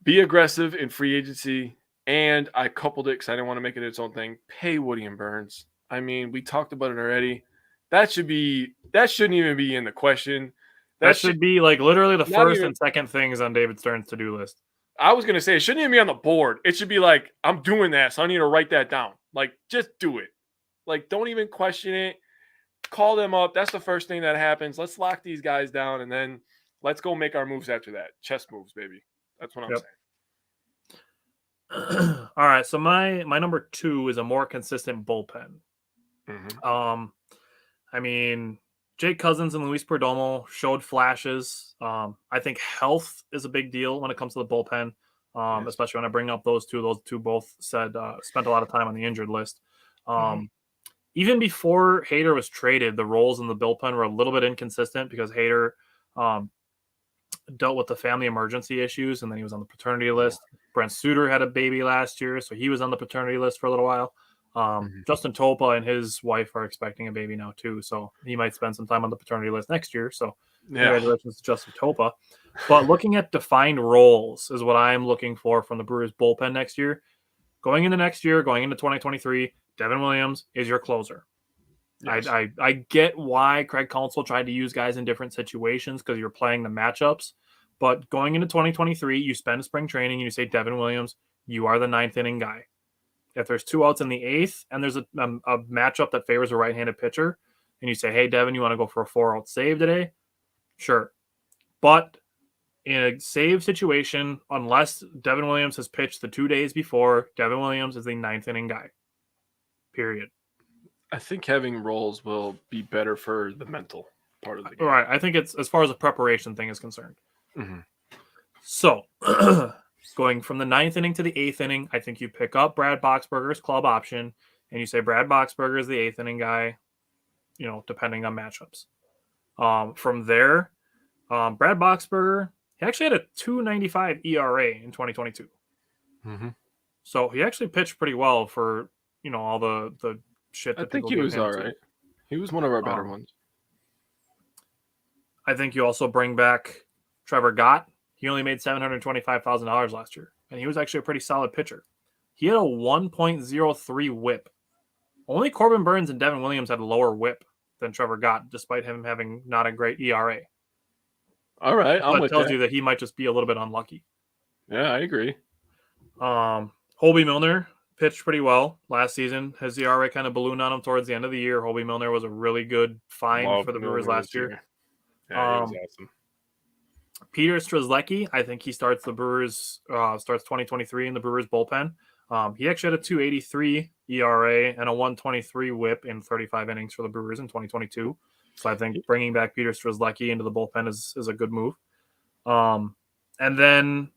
be aggressive in free agency. And I coupled it because I didn't want to make it its own thing. Pay Woody and Burns. I mean, we talked about it already. That shouldn't even be in the question. That should be like literally the first and second things on David Stern's to-do list. I was going to say, it shouldn't even be on the board. It should be like, I'm doing that, so I need to write that down. Like, just do it. Like, don't even question it. Call them up. That's the first thing that happens. Let's lock these guys down, and then let's go make our moves after that. Chess moves, baby. That's what I'm saying. All right, so my number 2 is a more consistent bullpen. Mm-hmm. I mean, Jake Cousins and Luis Perdomo showed flashes. I think health is a big deal when it comes to the bullpen, especially when I bring up those two. Those two both said spent a lot of time on the injured list. Even before Hader was traded, the roles in the bullpen were a little bit inconsistent because Hader dealt with the family emergency issues, and then he was on the paternity list. Brent Suter had a baby last year, so he was on the paternity list for a little while. Justin Topa and his wife are expecting a baby now too, so he might spend some time on the paternity list next year. So congratulations to Justin Topa. But looking at defined roles is what I'm looking for from the Brewers bullpen next year. Going into next year, going into 2023, Devin Williams is your closer. Yes. I get why Craig Counsell tried to use guys in different situations because you're playing the matchups. But going into 2023, you spend spring training and you say, Devin Williams, you are the 9th inning guy. If there's 2 outs in the 8th and there's a matchup that favors a right-handed pitcher, and you say, hey, Devin, you want to go for a 4-out save today? Sure. But in a save situation, unless Devin Williams has pitched the 2 days before, Devin Williams is the 9th inning guy. Period. I think having roles will be better for the mental part of the game. Right. I think it's as far as the preparation thing is concerned. Mm-hmm. So going from the 9th inning to the 8th inning, I think you pick up Brad Boxberger's club option and you say Brad Boxberger is the 8th inning guy, depending on matchups. From there, Brad Boxberger, he actually had a 2.95 ERA in 2022. Mm-hmm. So he actually pitched pretty well for, all the shit that I think he was all right. He was one of our better ones. I think you also bring back Trevor Gott. He only made $725,000 last year, and he was actually a pretty solid pitcher. He had a 1.03 whip. Only Corbin Burns and Devin Williams had a lower whip than Trevor Gott, despite him having not a great ERA. All right, that tells you that he might just be a little bit unlucky. Yeah, I agree. Holby Milner pitched pretty well last season. His ERA kind of ballooned on him towards the end of the year. Holby Milner was a really good find for the Brewers last year. Yeah, he was awesome. Peter Strzelecki, I think he starts the Brewers, starts 2023 in the Brewers bullpen. He actually had a 2.83 ERA and a 1.23 whip in 35 innings for the Brewers in 2022. So I think bringing back Peter Strzelecki into the bullpen is a good move. And then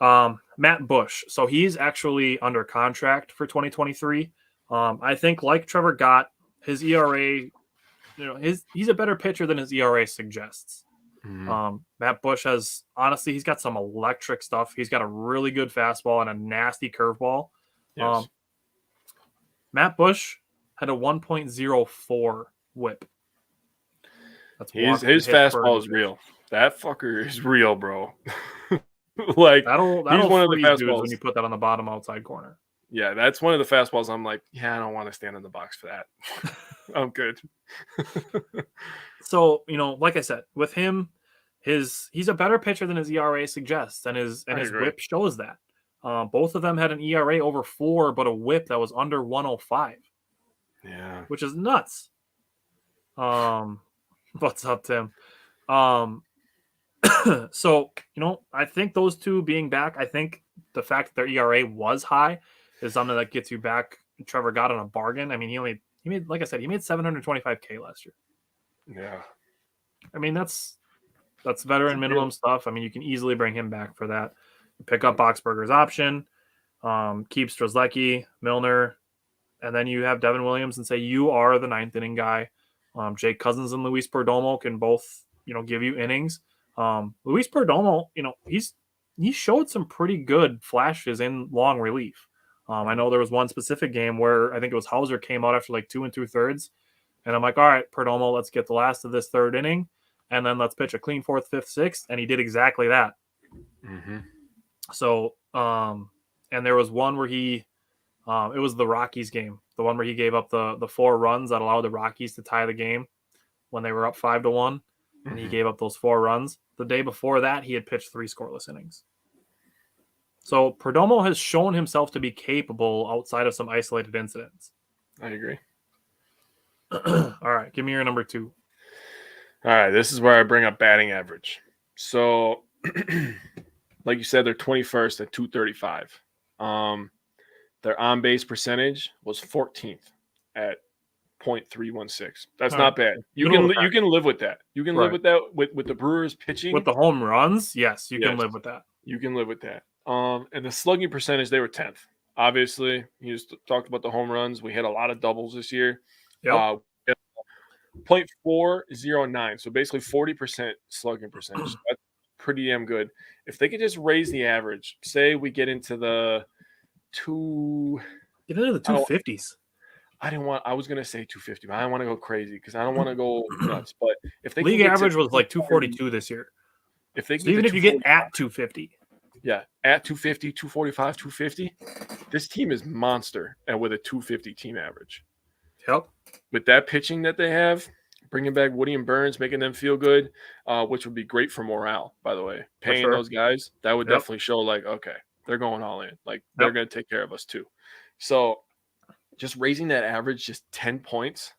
Matt Bush. So he's actually under contract for 2023. I think like Trevor Gott, his ERA, he's a better pitcher than his ERA suggests. Mm-hmm. Matt Bush he's got some electric stuff. He's got a really good fastball and a nasty curveball. Yes. Matt Bush had a 1.04 whip. His fastball is real. That fucker is real, bro. Like that'll he's one of the fastballs when you put that on the bottom outside corner. Yeah, that's one of the fastballs. I'm like, I don't want to stand in the box for that. I'm good. So, like I said, with him, he's a better pitcher than his ERA suggests, and his whip shows that. Both of them had an ERA over 4, but a whip that was under 105. Yeah, which is nuts. What's up, Tim? So, I think those two being back, I think the fact that their ERA was high is something that gets you back. Trevor got on a bargain. I mean, he made, like I said, he made $725K last year. Yeah. I mean, that's veteran minimum stuff. I mean, you can easily bring him back for that. Pick up Boxberger's option, keep Strzelecki, Milner, and then you have Devin Williams and say you are the 9th inning guy. Jake Cousins and Luis Perdomo can both, give you innings. Luis Perdomo, he showed some pretty good flashes in long relief. I know there was one specific game where I think it was Hauser came out after like 2 2/3. And I'm like, all right, Perdomo, let's get the last of this 3rd inning. And then let's pitch a clean 4th, 5th, 6th. And he did exactly that. Mm-hmm. So, and there was one where it was the Rockies game, the one where he gave up the 4 runs that allowed the Rockies to tie the game when they were up 5-1. And he gave up those 4 runs. The day before that, he had pitched 3 scoreless innings. So Perdomo has shown himself to be capable outside of some isolated incidents. I agree. All right, give me your number 2. All right, this is where I bring up batting average. So, like you said, they're 21st at 235. Their on-base percentage was 14th at .316. That's not bad. You can live with that. You can live with that with the Brewers pitching. With the home runs, yes, you can live with that. You can live with that. And the slugging percentage, they were 10th. Obviously, you just talked about the home runs. We hit a lot of doubles this year. Yep. 0.409. So basically 40% slugging percentage. That's pretty damn good. If they could just raise the average, say we get into the Get into the 250s. I was gonna say 250, but I don't want to go crazy because I don't want to go nuts. But if they League can get average to was like 242 this year. if they can So get even to if you get 245, at 250. yeah, at 250, 245, 250, this team is monster and with a 250 team average. Yep. With that pitching that they have, bringing back Woody and Burns, making them feel good, which would be great for morale, by the way. Paying those guys, that would definitely show like, okay, they're going all in. Like they're going to take care of us too. So just raising that average just 10 points,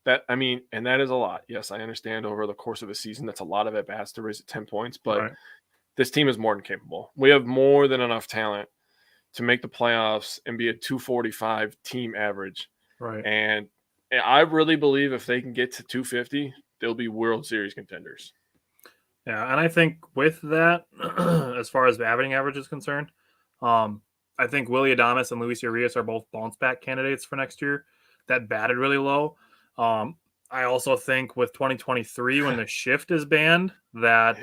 and that is a lot. Yes, I understand over the course of a season, that's a lot of at-bats to raise it 10 points, but this team is more than capable. We have more than enough talent to make the playoffs and be a 245 team average. Right. And I really believe if they can get to 250, they'll be World Series contenders. Yeah, and I think with that, as far as batting average is concerned, I think Willy Adames and Luis Urias are both bounce back candidates for next year. That batted really low. I also think with 2023, when the shift is banned, that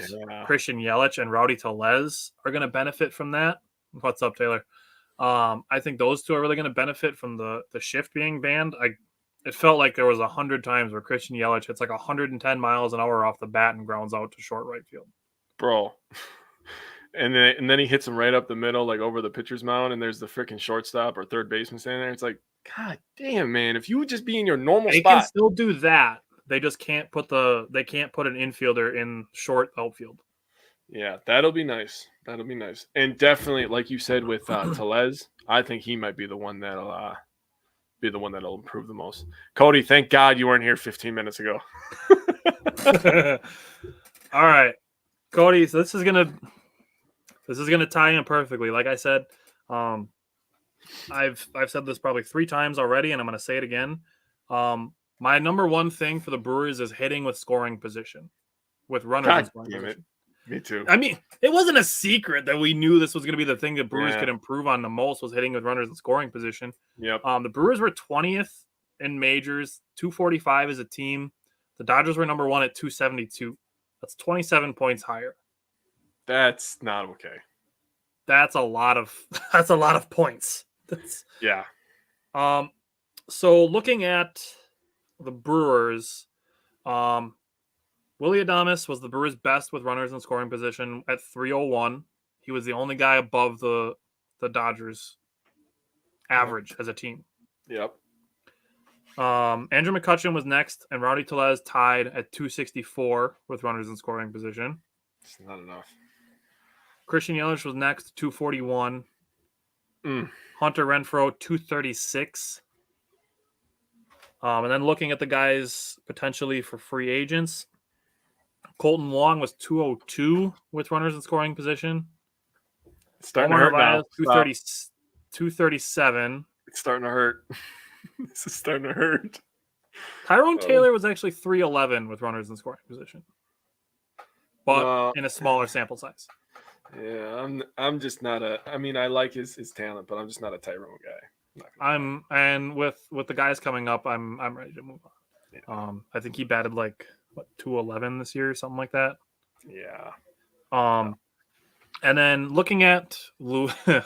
Christian Yelich and Rowdy Tellez are going to benefit from that. What's up, Taylor? I think those two are really going to benefit from the shift being banned. It felt like there was 100 times where Christian Yelich hits like 110 miles an hour off the bat and grounds out to short right field. Bro. And then he hits him right up the middle, like over the pitcher's mound, and there's the freaking shortstop or third baseman standing there. It's like, God damn, man! If you would just be in your normal spot, they can still do that. They just can't put an infielder in short outfield. Yeah, that'll be nice. That'll be nice, and definitely, like you said with Tellez, I think he might be the one that'll improve the most. Cody, thank God you weren't here 15 minutes ago. All right, Cody. So this is gonna tie in perfectly. Like I said, I've said this probably 3 times already, and I'm gonna say it again. My number one thing for the Brewers is hitting with scoring position, with runners in scoring position. Me too. I mean, it wasn't a secret that we knew this was going to be the thing that Brewers could improve on the most, was hitting with runners in scoring position. Yep. The Brewers were 20th in majors, 245 as a team. The Dodgers were number 1 at 272. That's 27 points higher. That's not okay. That's a lot of points. Yeah. So looking at the Brewers, Willy Adames was the Brewers' best with runners in scoring position at 301. He was the only guy above the Dodgers' average as a team. Yep. Andrew McCutchen was next, and Rowdy Tellez tied at 264 with runners in scoring position. It's not enough. Christian Yelich was next, 241. Hunter Renfroe, 236. And then looking at the guys potentially for free agents, Colton Wong was 202 with runners in scoring position. It's starting to hurt now. 237. It's starting to hurt. This is starting to hurt. Tyrone Taylor was actually 311 with runners in scoring position, but in a smaller sample size. Yeah, I'm just not I mean, I like his talent, but I'm just not a Tyrone guy. And with the guys coming up, I'm ready to move on. Yeah. I think he batted like 211 this year, something like that. Yeah. And then looking at I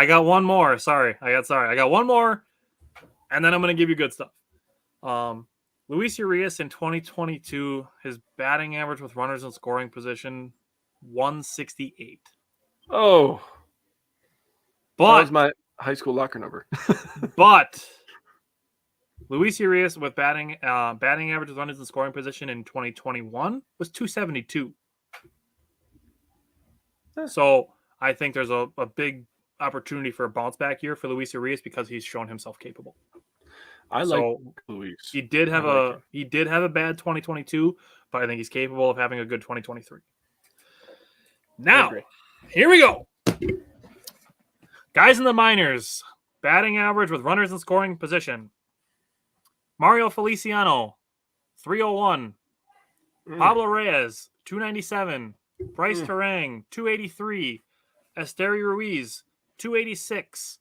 got one more. I got one more, and then I'm gonna give you good stuff. Luis Urias in 2022, his batting average with runners in scoring position, 168. Oh, but that was my high school locker number. But Luis Urias with batting average with runners in scoring position in 2021 was 272. So I think there's a big opportunity for a bounce back year for Luis Urias because he's shown himself capable. I like Luis. He did have a bad 2022, but I think he's capable of having a good 2023. Now, here we go. Guys in the minors, batting average with runners in scoring position. Mario Feliciano, 301. Pablo Reyes, 297. Bryce Terang, 283. Esteri Ruiz, 286.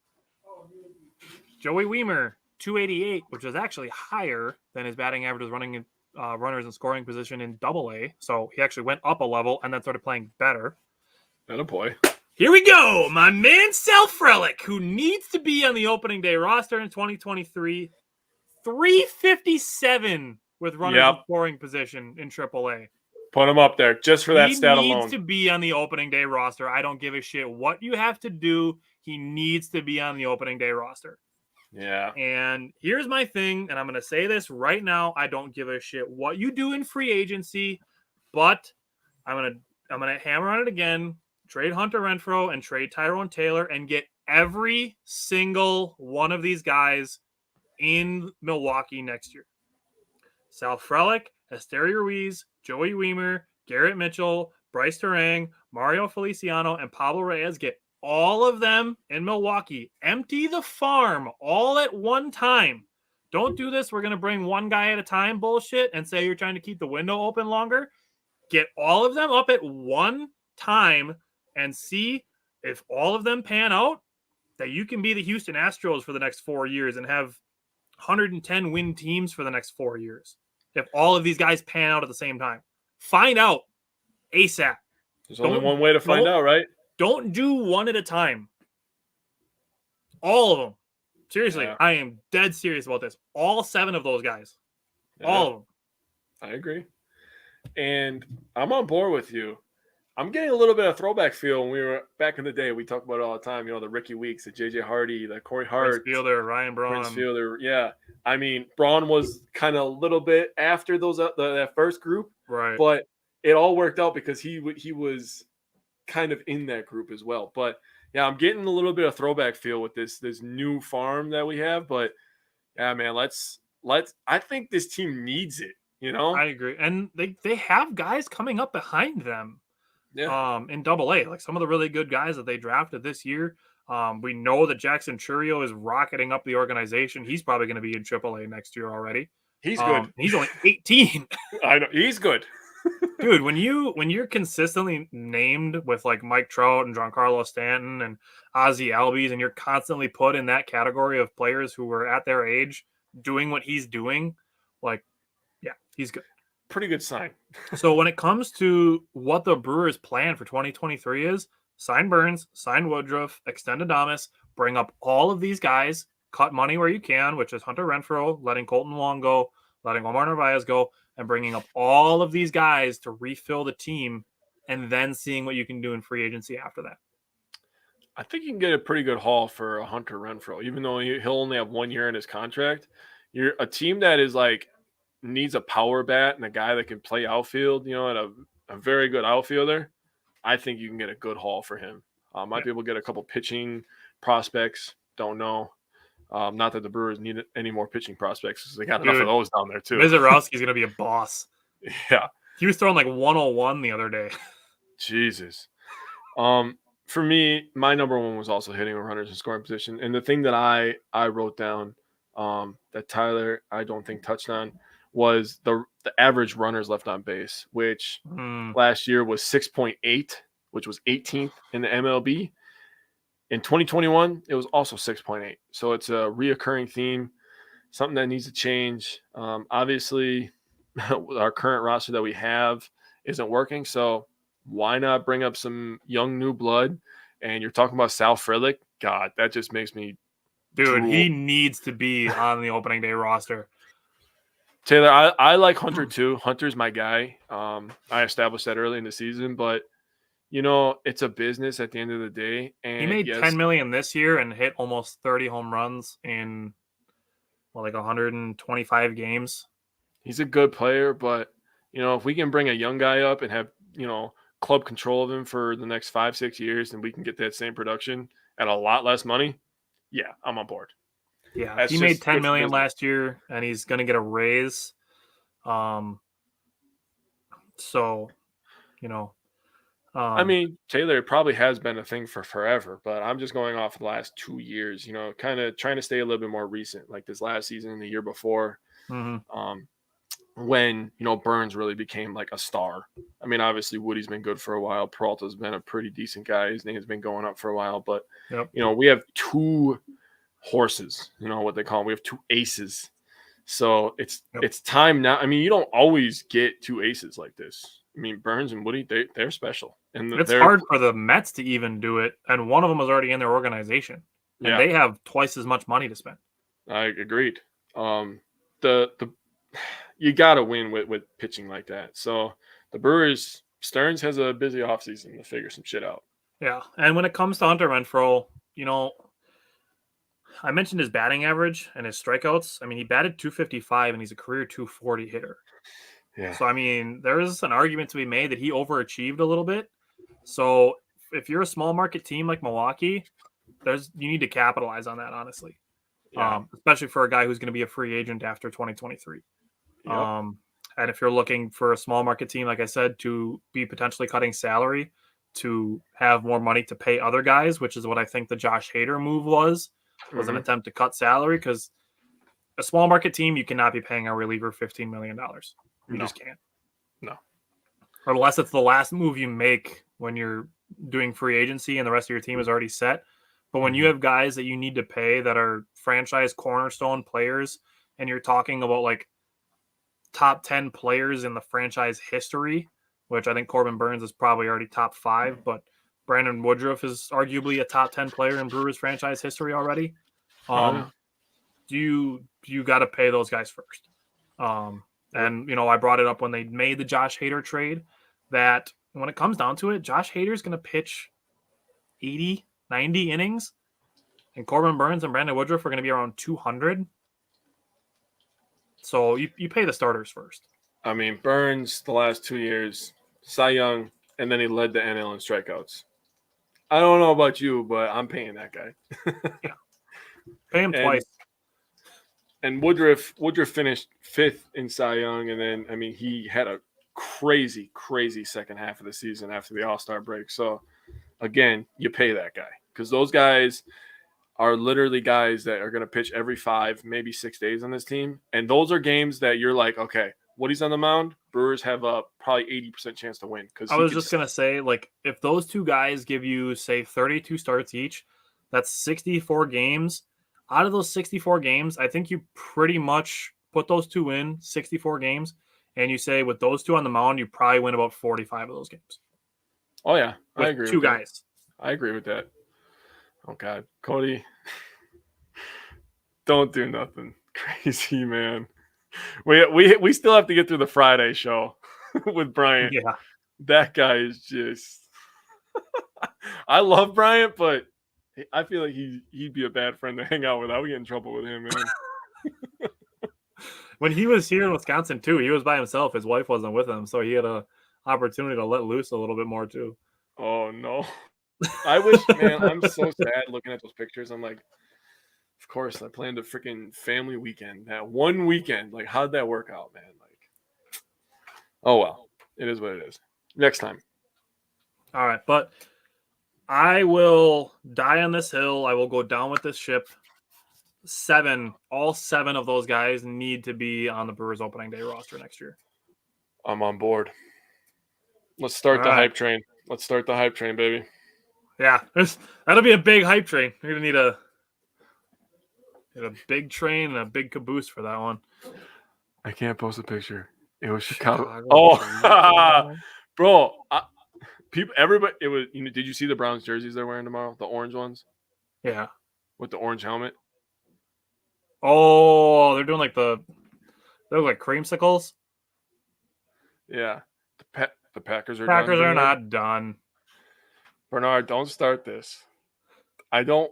Joey Wiemer, 288, which is actually higher than his batting average with runners in scoring position in Double-A. So he actually went up a level and then started playing better. Atta boy. Here we go. My man Sal Frelick, who needs to be on the opening day roster in 2023. 357 with runners in scoring position in AAA. Put him up there just for that stat alone. He needs to be on the opening day roster. I don't give a shit what you have to do. He needs to be on the opening day roster. Yeah. And here's my thing, and I'm going to say this right now. I don't give a shit what you do in free agency, but I'm going to hammer on it again. Trade Hunter Renfroe and trade Tyrone Taylor and get every single one of these guys in Milwaukee next year. Sal Frelick, Esteury Ruiz, Joey Wiemer, Garrett Mitchell, Bryce Terang, Mario Feliciano, and Pablo Reyes. Get all of them in Milwaukee. Empty the farm all at one time. Don't do this. We're going to bring one guy at a time bullshit and say you're trying to keep the window open longer. Get all of them up at one time and see if all of them pan out, that you can be the Houston Astros for the next 4 years and have 110 win teams for the next 4 years. If all of these guys pan out at the same time, find out ASAP. There's only one way to find out, right? Don't do one at a time. All of them. Seriously, I am dead serious about this. All 7 of those guys. All of them. I agree. And I'm on board with you. I'm getting a little bit of throwback feel when we were back in the day. We talked about it all the time, the Ricky Weeks, the JJ Hardy, the Corey Hart. Prince Fielder, Ryan Braun. Prince Fielder, yeah. I mean, Braun was kind of a little bit after those that first group. Right. But it all worked out because he was kind of in that group as well. But, yeah, I'm getting a little bit of throwback feel with this new farm that we have. But, yeah, man, let's I think this team needs it, I agree. And they have guys coming up behind them. Yeah. In AA, like some of the really good guys that they drafted this year. We know that Jackson Torchio is rocketing up the organization. He's probably going to be in AAA next year already. He's good. He's only 18. I know he's good. Dude, when you're consistently named with like Mike Trout and Giancarlo Stanton and Ozzie Albies, and you're constantly put in that category of players who were at their age doing what he's doing, like, yeah, he's good. Pretty good sign. So when it comes to what the Brewers' plan for 2023 is, sign Burns, sign Woodruff, extend Adames, bring up all of these guys, cut money where you can, which is Hunter Renfroe, letting Colton Wong go, letting Omar Narvaez go, and bringing up all of these guys to refill the team, and then seeing what you can do in free agency after that. I think you can get a pretty good haul for a Hunter Renfroe, even though he'll only have 1 year in his contract. You're a team that is like needs a power bat and a guy that can play outfield, and a very good outfielder. I think you can get a good haul for him. Might be able to get a couple pitching prospects. Don't know. Not that the Brewers need any more pitching prospects because they got enough of those down there too. Mizorowski's going to be a boss. Yeah. He was throwing like 101 the other day. Jesus. For me, my number one was also hitting runners in scoring position. And the thing that I wrote down that Tyler, I don't think touched on, was the average runners left on base, which last year was 6.8, which was 18th in the MLB. In 2021, it was also 6.8. So it's a reoccurring theme, something that needs to change. Obviously, our current roster that we have isn't working. So why not bring up some young new blood? And you're talking about Sal Frelick. God, that just makes me drool. He needs to be on the opening day roster. Taylor, I like Hunter too. Hunter's my guy. I established that early in the season, but it's a business at the end of the day. And he made $10 million this year and hit almost 30 home runs in 125 games. He's a good player, but if we can bring a young guy up and have club control of him for the next 5-6 years, and we can get that same production at a lot less money, yeah, I'm on board. Yeah, he made $10 million last year, and he's going to get a raise. I mean, Taylor, it probably has been a thing for forever, but I'm just going off the last 2 years, kind of trying to stay a little bit more recent, like this last season and the year before, when, Burns really became like a star. I mean, obviously Woody's been good for a while. Peralta's been a pretty decent guy. His name has been going up for a while, but, we have two horses, what they call them. We have two aces. So it's time now. I mean, you don't always get two aces like this. I mean, Burns and Woody, they're special. And It's hard for the Mets to even do it, and one of them is already in their organization, and they have twice as much money to spend. I agreed. You got to win with pitching like that. So the Brewers, Stearns has a busy offseason to figure some shit out. Yeah, and when it comes to Hunter Renfroe, I mentioned his batting average and his strikeouts. I mean, he batted .255, and he's a career .240 hitter. Yeah. So, I mean, there is an argument to be made that he overachieved a little bit. So, if you're a small market team like Milwaukee, you need to capitalize on that, honestly. Yeah. Especially for a guy who's going to be a free agent after 2023. Yep. And if you're looking for a small market team, like I said, to be potentially cutting salary to have more money to pay other guys, which is what I think the Josh Hader move was an attempt to cut salary, because a small market team, you cannot be paying a reliever $15 million. You just can't. No. Unless it's the last move you make when you're doing free agency and the rest of your team is already set. But when you have guys that you need to pay that are franchise cornerstone players, and you're talking about like top 10 players in the franchise history, which I think Corbin Burns is probably already top 5, but Brandon Woodruff is arguably a top 10 player in Brewers franchise history already. You got to pay those guys first. And, I brought it up when they made the Josh Hader trade, that when it comes down to it, Josh Hader is going to pitch 80, 90 innings, and Corbin Burns and Brandon Woodruff are going to be around 200. So you pay the starters first. I mean, Burns, the last 2 years, Cy Young, and then he led the NL in strikeouts. I don't know about you, but I'm paying that guy. Yeah. Pay him twice. And Woodruff finished 5th in Cy Young, and then, I mean, he had a crazy, crazy second half of the season after the All-Star break. So, again, you pay that guy, because those guys are literally guys that are going to pitch every 5, maybe 6 days on this team. And those are games that you're like, okay, Woody's on the mound, Brewers have a probably 80% chance to win. I was just going to say, like, if those two guys give you, say, 32 starts each, that's 64 games. Out of those 64 games, I think you pretty much put those two in 64 games, and you say with those two on the mound, you probably win about 45 of those games. Oh, yeah. I agree with two guys. I agree with that. Oh, God. Cody, don't do nothing crazy, man. We still have to get through the Friday show with Bryant. Yeah. That guy is just – I love Bryant, but I feel like he'd be a bad friend to hang out with. I would get in trouble with him, man. When he was here in Wisconsin, too, he was by himself. His wife wasn't with him, so he had an opportunity to let loose a little bit more, too. Oh, no. I wish, man, I'm so sad looking at those pictures. I'm like, of course, I planned a freaking family weekend. That one weekend, like, how'd that work out, man? Like, oh, well, it is what it is. Next time. All right, but I will die on this hill. I will go down with this ship. All 7 of those guys need to be on the Brewers opening day roster next year. I'm on board. Let's start the hype train. Let's start the hype train, baby. Yeah, that'll be a big hype train. You're going to need a big train and a big caboose for that one. I can't post a picture. It was Chicago. Oh, bro. Everybody, it was. Did you see the Browns jerseys they're wearing tomorrow? The orange ones? Yeah. With the orange helmet? Oh, they're doing they're like creamsicles? Yeah. The Packers are done. Packers are not done. Bernard, don't start this. I don't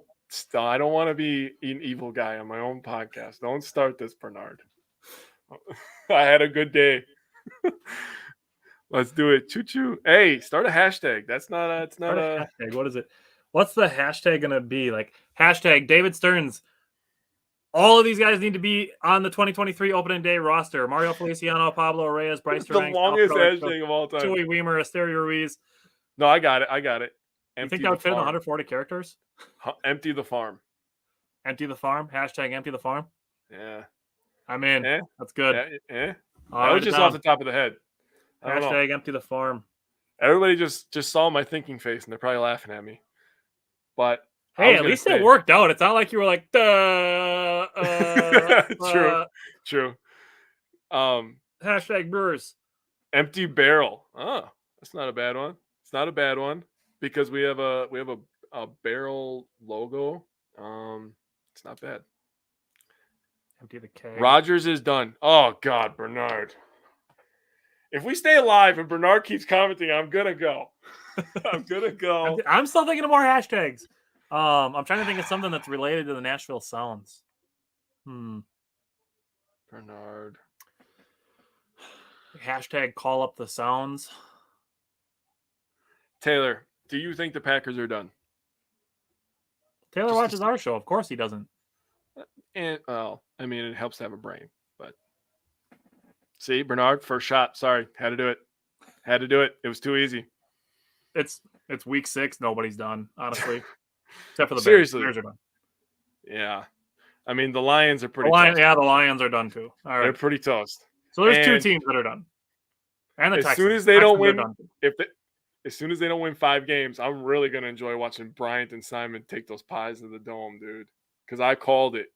want to be an evil guy on my own podcast. Don't start this, Bernard. I had a good day. Let's do it. Choo-choo. Hey, start a hashtag. That's not a hashtag. What is it? What's the hashtag going to be? Like, hashtag David Stearns. All of these guys need to be on the 2023 opening day roster. Mario Feliciano, Pablo Reyes, Bryce Durant. The longest hashtag of all time. Joey Weimer, Asterio Ruiz. No, I got it. You think that would fit in 140 characters? Empty the farm. Empty the farm? Hashtag empty the farm? Yeah. I'm in. That's good. That was just off the top of the head. Hashtag empty the farm. Everybody just saw my thinking face, and they're probably laughing at me. But hey, at least it worked out. It's not like you were like, True. Hashtag Brewers. Empty barrel. Oh, that's not a bad one. It's not a bad one because we have a barrel logo. It's not bad. Empty the keg. Rogers is done. Oh God, Bernard. If we stay alive and Bernard keeps commenting, I'm gonna go. I'm gonna go. I'm still thinking of more hashtags. I'm trying to think of something that's related to the Nashville Sounds. Bernard. Hashtag call up the Sounds. Taylor, do you think the Packers are done? Taylor watches our show. Of course he doesn't. And I mean, it helps to have a brain. But see, Bernard, first shot. Sorry, had to do it. Had to do it. It was too easy. It's week 6. Nobody's done, honestly, except for the Seriously. Bears. Bears are done. Yeah, I mean the Lions are pretty. The Lions are done too. All right, they're pretty toast. So there's 2 teams that are done. And the as Texans. Soon as they don't win, as soon as they don't win 5 games, I'm really gonna enjoy watching Bryant and Simon take those pies to the dome, dude. Because I called it.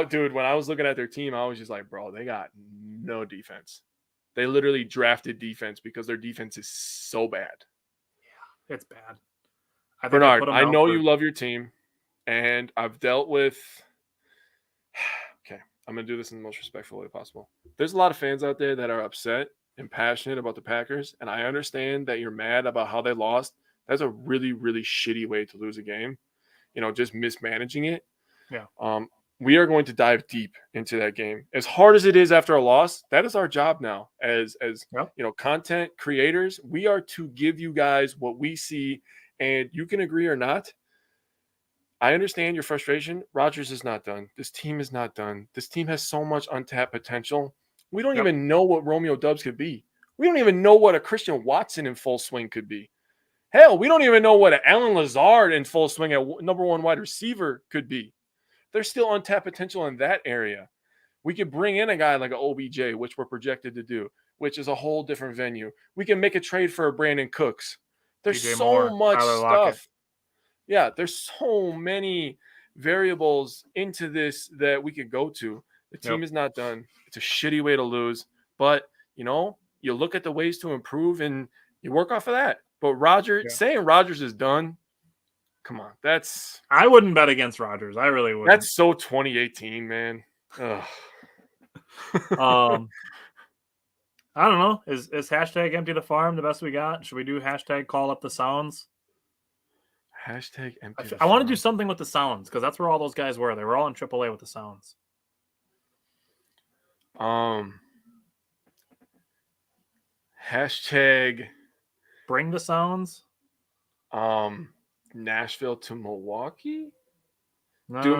Dude, when I was looking at their team, I was just like, bro, they got no defense. They literally drafted defense because their defense is so bad. Yeah, it's bad. Bernard, I know you love your team, and I've dealt with. Okay, I'm going to do this in the most respectful way possible. There's a lot of fans out there that are upset and passionate about the Packers, and I understand that you're mad about how they lost. That's a really, really shitty way to lose a game. Just mismanaging it. Yeah. We are going to dive deep into that game. As hard as it is after a loss, that is our job now as content creators. We are to give you guys what we see, and you can agree or not. I understand your frustration. Rodgers is not done. This team is not done. This team has so much untapped potential. We don't even know what Romeo Doubs could be. We don't even know what a Christian Watson in full swing could be. Hell, we don't even know what an Alan Lazard in full swing at number 1 wide receiver could be. There's still untapped potential in that area. We could bring in a guy like an OBJ, which we're projected to do, which is a whole different venue. We can make a trade for a Brandon Cooks. There's DJ so Moore, much Tyler stuff. Lockett. Yeah, there's so many variables into this that we could go to. The team is not done. It's a shitty way to lose. But, you look at the ways to improve and you work off of that. But saying Rodgers is done, come on. I wouldn't bet against Rodgers. I really wouldn't. That's so 2018, man. Ugh. I don't know. Is hashtag empty the farm the best we got? Should we do hashtag call up the Sounds? Hashtag empty. I want to do something with the Sounds because that's where all those guys were. They were all in AAA with the Sounds. Hashtag bring the Sounds. Nashville to Milwaukee. No, Dude,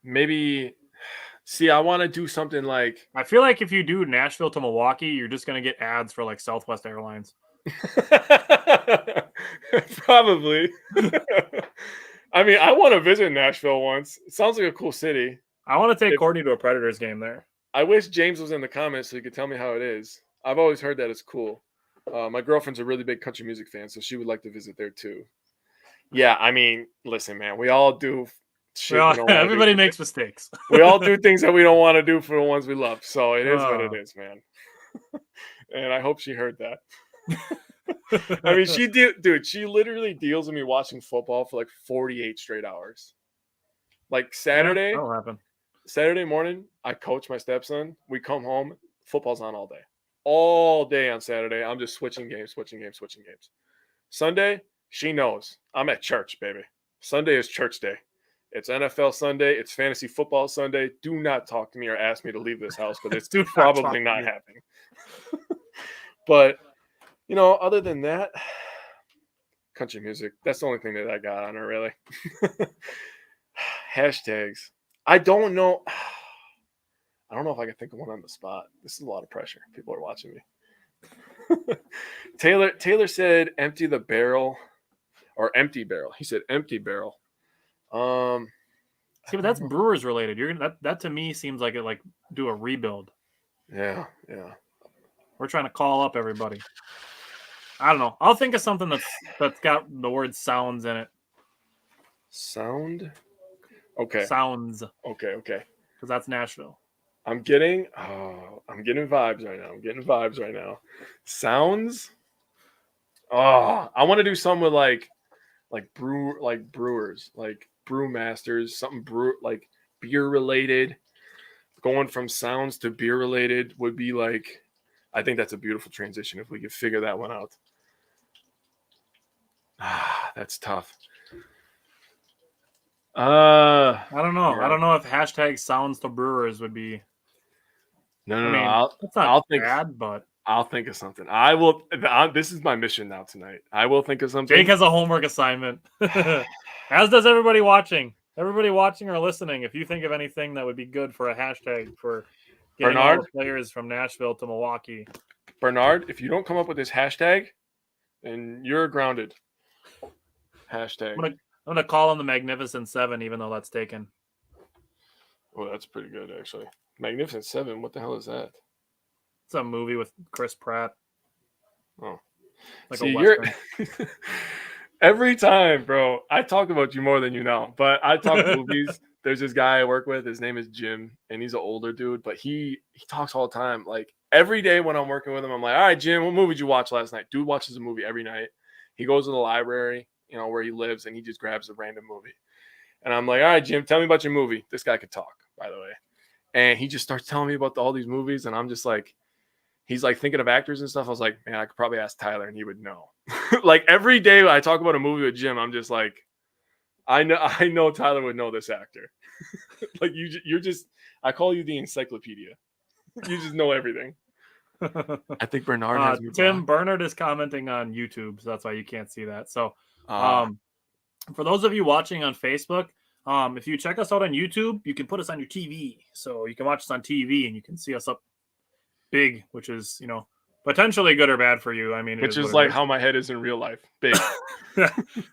maybe. See, I want to do something like. I feel like if you do Nashville to Milwaukee, you're just gonna get ads for like Southwest Airlines. Probably. I mean, I want to visit Nashville once. It sounds like a cool city. I want to take Courtney to a Predators game there. I wish James was in the comments so he could tell me how it is. I've always heard that it's cool. My girlfriend's a really big country music fan, so she would like to visit there too. Yeah, I mean, listen, man, we all do shit. Everybody makes mistakes. We all do things that we don't want to do for the ones we love. So it is what it is, man. And I hope she heard that. I mean, she literally deals with me watching football for like 48 straight hours. Like Saturday morning, I coach my stepson. We come home, football's on all day. All day on Saturday, I'm just switching games. Sunday, she knows. I'm at church, baby. Sunday is church day. It's NFL Sunday. It's fantasy football Sunday. Do not talk to me or ask me to leave this house because it's probably not happening. But, other than that, country music. That's the only thing that I got on her, really. Hashtags. I don't know. I don't know if I can think of one on the spot. This is a lot of pressure. People are watching me. Taylor said empty the barrel or empty barrel. He said empty barrel. See, but that's Brewers related. That to me seems like it do a rebuild. Yeah. We're trying to call up everybody. I don't know. I'll think of something that's got the word sounds in it. Sound? Okay. Sounds. Okay. Because that's Nashville. I'm getting vibes right now. Sounds. Oh, I want to do some with like brewers, like brewmasters, something like beer related. Going from sounds to beer related would be like, I think that's a beautiful transition if we could figure that one out. That's tough. I don't know. Yeah. I don't know if hashtag sounds to brewers would be. No. It's not I'll think bad, but I'll think of something. I will. This is my mission now tonight. I will think of something. Jake has a homework assignment, as does everybody watching. Everybody watching or listening, if you think of anything that would be good for a hashtag for getting all the players from Nashville to Milwaukee. Bernard, if you don't come up with this hashtag, then you're grounded. Hashtag. I'm gonna call him the Magnificent Seven, even though that's taken. Oh, that's pretty good, actually. Magnificent Seven. What the hell is that? It's a movie with Chris Pratt. Oh, like see, you're every time, bro. I talk about you more than you know, but I talk movies. There's this guy I work with. His name is Jim, and he's an older dude, but he talks all the time. Like every day when I'm working with him, I'm like, "All right, Jim, what movie did you watch last night?" Dude watches a movie every night. He goes to the library, where he lives, and he just grabs a random movie. And I'm like, "All right, Jim, tell me about your movie." This guy could talk, by the way. And he just starts telling me about all these movies, and I'm just like, he's like thinking of actors and stuff. I was like, man, I could probably ask Tyler, and he would know. Like every day when I talk about a movie with Jim, I'm just like, I know Tyler would know this actor. Like you're just, I call you the encyclopedia. You just know everything. I think Bernard has me Tim Bernard is commenting on YouTube, so that's why you can't see that. So, for those of you watching on Facebook, if you check us out on YouTube, you can put us on your TV, so you can watch us on TV and you can see us up big, which is potentially good or bad for you. I mean, which is like how my head is in real life, big.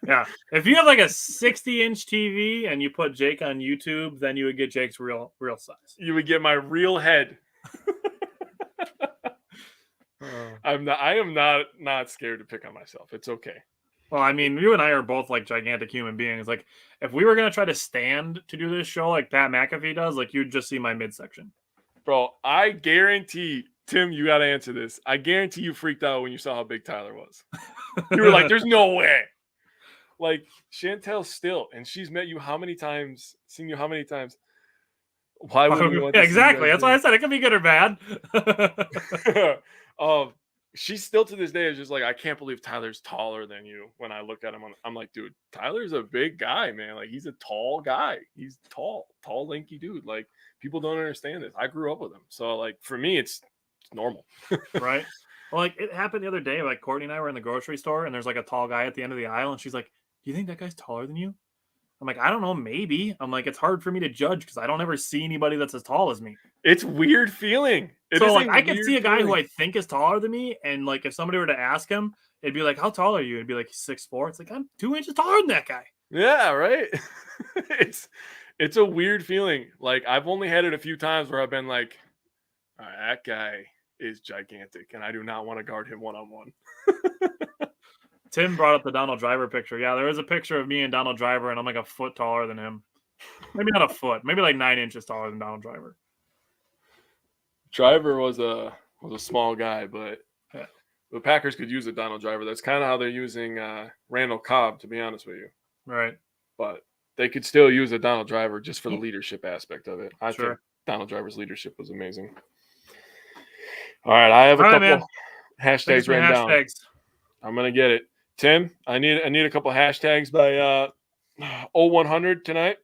Yeah. If you have like a 60-inch TV and you put Jake on YouTube, then you would get Jake's real size. You would get my real head. I am not scared to pick on myself. It's okay. Well, I mean, you and I are both like gigantic human beings. Like, if we were gonna try to stand to do this show like Pat McAfee does, like you'd just see my midsection. Bro, I guarantee, Tim, you got to answer this. I guarantee you freaked out when you saw how big Tyler was. You were like, "There's no way." Like Chantel's still, and she's met you how many times? Seen you how many times? Why would you want to exactly? That's why I said it could be good or bad. She's still to this day is just like, I can't believe Tyler's taller than you. When I look at him, I'm like, dude, Tyler's a big guy, man. Like he's a tall guy. He's tall, lanky dude. Like people don't understand this. I grew up with him, so like for me, it's normal, right? Well, like it happened the other day. Like Courtney and I were in the grocery store, and there's like a tall guy at the end of the aisle, and she's like, "Do you think that guy's taller than you?" I'm like, "I don't know, maybe." I'm like, "It's hard for me to judge because I don't ever see anybody that's as tall as me." It's weird feeling. So like I can see a guy who I think is taller than me, and like if somebody were to ask him, it'd be like, "How tall are you?" It'd be like 6'4". It's like I'm 2 inches taller than that guy. Yeah, right. It's a weird feeling. Like I've only had it a few times where I've been like, all right, that guy is gigantic, and I do not want to guard him one-on-one. Tim brought up the Donald Driver picture. Yeah, there is a picture of me and Donald Driver, and I'm like a foot taller than him. Maybe not a foot, maybe like 9 inches taller than Donald Driver. Driver was a small guy, but the Packers could use a Donald Driver. That's kind of how they're using Randall Cobb, to be honest with you. Right. But they could still use a Donald Driver just for the leadership aspect of it. I think Donald Driver's leadership was amazing. All right, I have a couple hashtags written down. I'm gonna get it. Tim, I need a couple hashtags by 0100 tonight.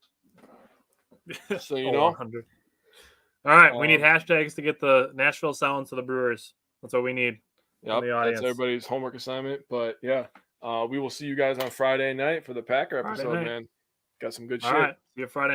So you know. 100. All right, we need hashtags to get the Nashville sounds to the Brewers. That's what we need. Yep, that's everybody's homework assignment. But yeah, we will see you guys on Friday night for the Packer episode, man. Got some good shit. All right, see you Friday.